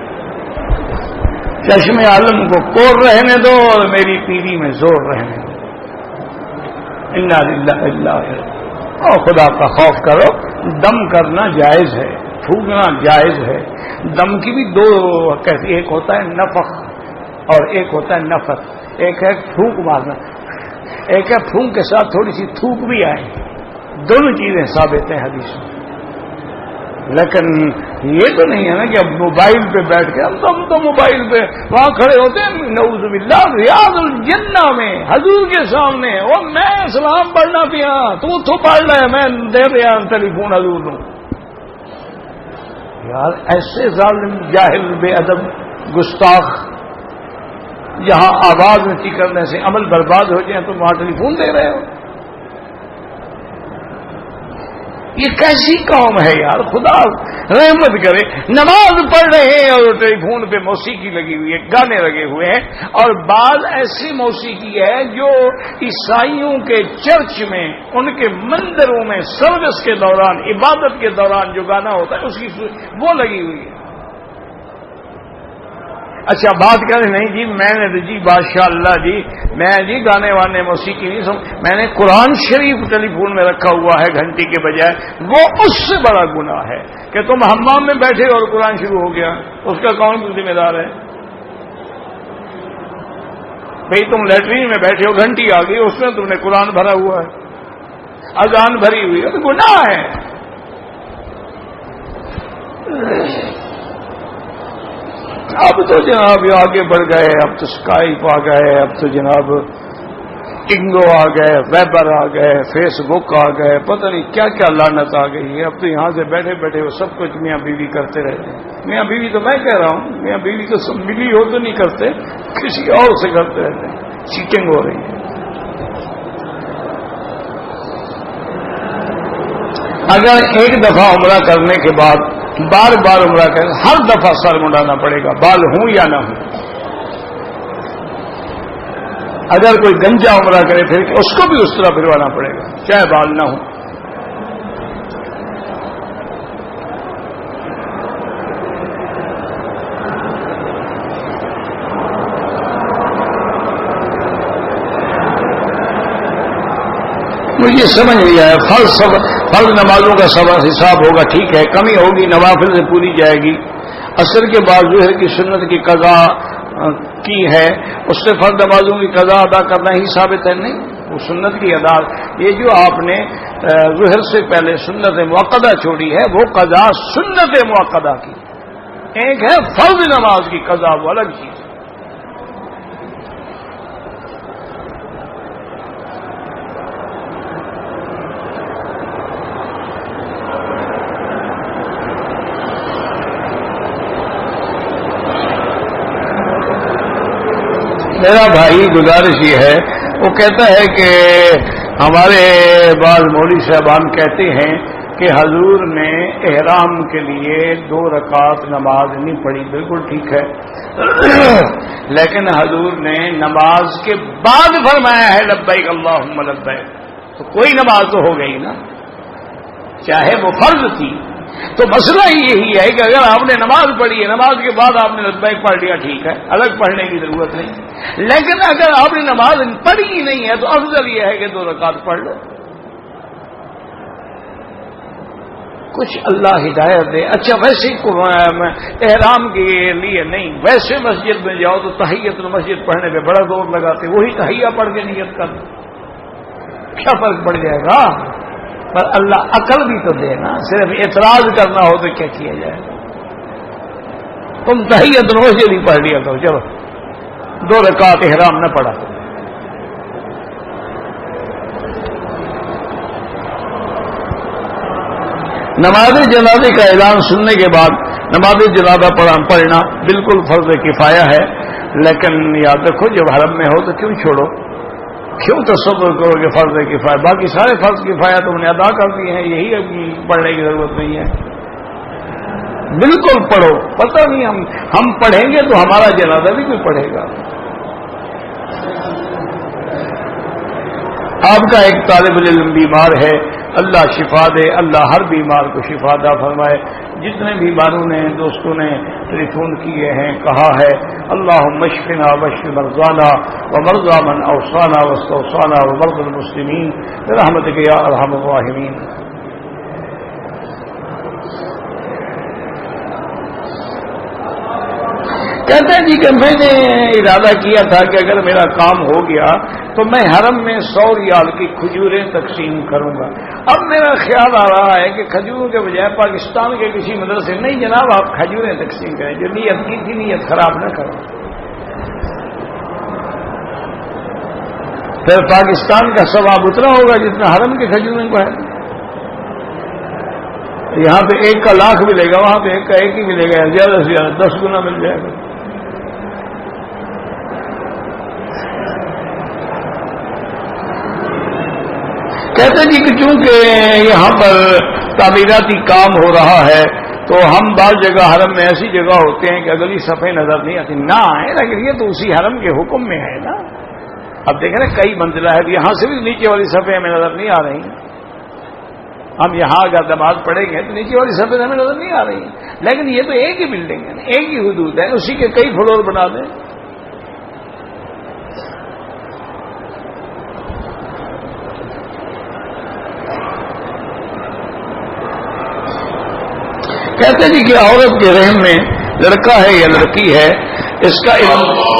چشم عالم کو کور رہنے دو اور میری پیری میں زور رہنے دو۔ انا للہ الا اور خدا کا خوف کرو، دم کرنا جائز ہے، پھونکنا جائز ہے۔ دم کی بھی دو کیسی، ایک ہوتا ہے نفخ اور ایک ہوتا ہے نفث، ایک ہے پھونک مارنا، ایک ہے پھونک کے ساتھ تھوڑی سی تھوک بھی آئے، دونوں چیزیں ثابت ہیں حدیث میں۔ لیکن یہ تو نہیں ہے نا کہ اب موبائل پہ بیٹھ کے، ہم تو موبائل پہ وہاں کھڑے ہوتے ہیں نعوذ باللہ ریاض الجنہ میں حضور کے سامنے، اور میں سلام پڑھنا پیا تو پڑھ رہا ہے، میں دے دیا ٹیلی فون حضور کو۔ یار ایسے ظالم جاہل بے ادب گستاخ، جہاں آواز اونچی کرنے سے عمل برباد ہو جائے تو وہاں ٹیلی فون دے رہے ہو، یہ کیسی قوم ہے یار، خدا رحمت کرے۔ نماز پڑھ رہے ہیں اور ٹیلی فون پہ موسیقی لگی ہوئی ہے، گانے لگے ہوئے ہیں، اور بعض ایسی موسیقی ہے جو عیسائیوں کے چرچ میں، ان کے مندروں میں سروس کے دوران، عبادت کے دوران جو گانا ہوتا ہے اس کی وہ لگی ہوئی ہے۔ اچھا بات کریں نہیں جی میں نے جی بادشاہ اللہ جی میں جی گانے وانے موسیقی نہیں میں نے قرآن شریف ٹیلی فون میں رکھا ہوا ہے گھنٹی کے بجائے، وہ اس سے بڑا گناہ ہے کہ تم حمام میں بیٹھے اور قرآن شروع ہو گیا، اس کا کون ذمہ دار ہے؟ بھئی تم لیٹرین میں بیٹھے ہو گھنٹی آ گئی اس میں تم نے قرآن بھرا ہوا ہے، اذان بھری ہوئی ہے، تو گناہ ہے۔ اب تو جناب یہ آگے بڑھ گئے، اب تو اسکائپ آ گئے، اب تو جناب ٹنگو آ گئے، ویبر آ گئے، فیس بک آ گئے، پتہ نہیں کیا کیا لعنت آ گئی ہے۔ اب تو یہاں سے بیٹھے بیٹھے وہ سب کچھ میاں بیوی کرتے رہتے ہیں۔ میاں بیوی تو میں کہہ رہا ہوں، میاں بیوی تو سب ملی ہو تو نہیں کرتے، کسی اور سے کرتے رہتے ہیں، چیٹنگ ہو رہی ہے۔ اگر ایک دفعہ عمرہ کرنے کے بعد بار بار عمرہ کریں، ہر دفعہ سر منڈانا پڑے گا، بال ہوں یا نہ ہوں۔ اگر کوئی گنجا عمرہ کرے پھر اس کو بھی اس طرح پھروانا پڑے گا چاہے بال نہ ہوں۔ مجھے سمجھ نہیں آیا، فرض نمازوں کا حساب ہوگا، ٹھیک ہے، کمی ہوگی نوافل سے پوری جائے گی۔ عصر کے بعد ظہر کی سنت کی قضا کی ہے، اس سے فرض نمازوں کی قضا ادا کرنا ہی ثابت ہے؟ نہیں، وہ سنت کی ادا، یہ جو آپ نے ظہر سے پہلے سنت موقدہ چھوڑی ہے وہ قضا سنت موقدہ کی، ایک ہے فرض نماز کی قضا، وہ الگ چیز ہے۔ میرا بھائی گزارش یہ ہے، وہ کہتا ہے کہ ہمارے بعض مولوی صاحبان کہتے ہیں کہ حضور نے احرام کے لیے 2 رکعت نماز نہیں پڑھی، بالکل ٹھیک ہے، لیکن حضور نے نماز کے بعد فرمایا ہے لبیک اللہم لبیک، تو کوئی نماز تو ہو گئی نا، چاہے وہ فرض تھی۔ تو مسئلہ یہی ہے کہ اگر آپ نے نماز پڑھی ہے، نماز کے بعد آپ نے لبیک پڑھ لیا، ٹھیک ہے، الگ پڑھنے کی ضرورت نہیں، لیکن اگر آپ نے نماز پڑھی ہی نہیں ہے تو افضل یہ ہے کہ 2 رکعت پڑھ لو۔ کچھ اللہ ہدایت دے۔ اچھا ویسے احرام کے لیے نہیں، ویسے مسجد میں جاؤ تو تحیت المسجد پڑھنے پہ بڑا زور لگاتے، وہی تحیہ پڑھ کے نیت کر، کیا فرق پڑ جائے گا؟ پر اللہ عقل بھی تو دے نا، صرف اعتراض کرنا ہو تو کیا کیا جائے؟ تم تحیت المسجد ہی پڑھ لیا کرو، چلو 2 رکعت احرام نہ پڑھا۔ نماز جنازے کا اعلان سننے کے بعد نماز جنازہ پڑھنا بالکل فرض کفایہ ہے، لیکن یاد رکھو جب حرم میں ہو تو کیوں چھوڑو، کیوں تصور کرو کہ فرض کفایہ؟ باقی سارے فرض کفایہ تم نے ادا کر دیے ہیں، یہی پڑھنے کی ضرورت نہیں ہے۔ بالکل پڑھو، پتہ نہیں ہم پڑھیں گے تو ہمارا جنازہ بھی کوئی پڑھے گا۔ آپ کا ایک طالب علم بیمار ہے، اللہ شفا دے، اللہ ہر بیمار کو شفا عطا فرمائے۔ جتنے بیماروں نے دوستوں نے ٹیلی فون کیے ہیں کہا ہے اللہم اشفنا واشف مرضانا ومرضى من اوصانا واستوصانا ومرضى المسلمین برحمتک یا ارحم الراحمین۔ کہتے ہیں جی کہ میں نے ارادہ کیا تھا کہ اگر میرا کام ہو گیا تو میں حرم میں 100 ریال کی کھجوریں تقسیم کروں گا۔ اب میرا خیال آ رہا ہے کہ کھجوروں کے بجائے پاکستان کے کسی مدرسے، نہیں جناب آپ کھجوریں تقسیم کریں، جو نیت کی تھی نیت خراب نہ کرو۔ پھر پاکستان کا ثواب اتنا ہوگا جتنا حرم کے کھجوروں کو ہے۔ یہاں پہ 1 کا لاکھ ملے گا، وہاں پہ 1 کا 1 ہی ملے گا، زیادہ سے زیادہ 10 گنا مل جائے گا۔ کہتے جی کہ چونکہ یہاں پر تعمیراتی کام ہو رہا ہے تو ہم بعض جگہ حرم میں ایسی جگہ ہوتے ہیں کہ اگلی صفحے نظر نہیں آتی، نہ آئے، لیکن یہ تو اسی حرم کے حکم میں ہے نا۔ اب دیکھیں نا کئی منزلہ ہے، یہاں سے بھی نیچے والی صفحے میں نظر نہیں آ رہی، ہم یہاں اگر نماز پڑھیں گے تو نیچے والی سطح ہمیں نظر نہیں آ رہی ہیں، لیکن یہ تو ایک ہی بلڈنگ ہے، ایک ہی حدود ہے، اسی کے کئی فلور بنا دیں۔ کہتے جی کہ عورت کے رحم میں لڑکا ہے یا لڑکی ہے، اس کا علم اللہ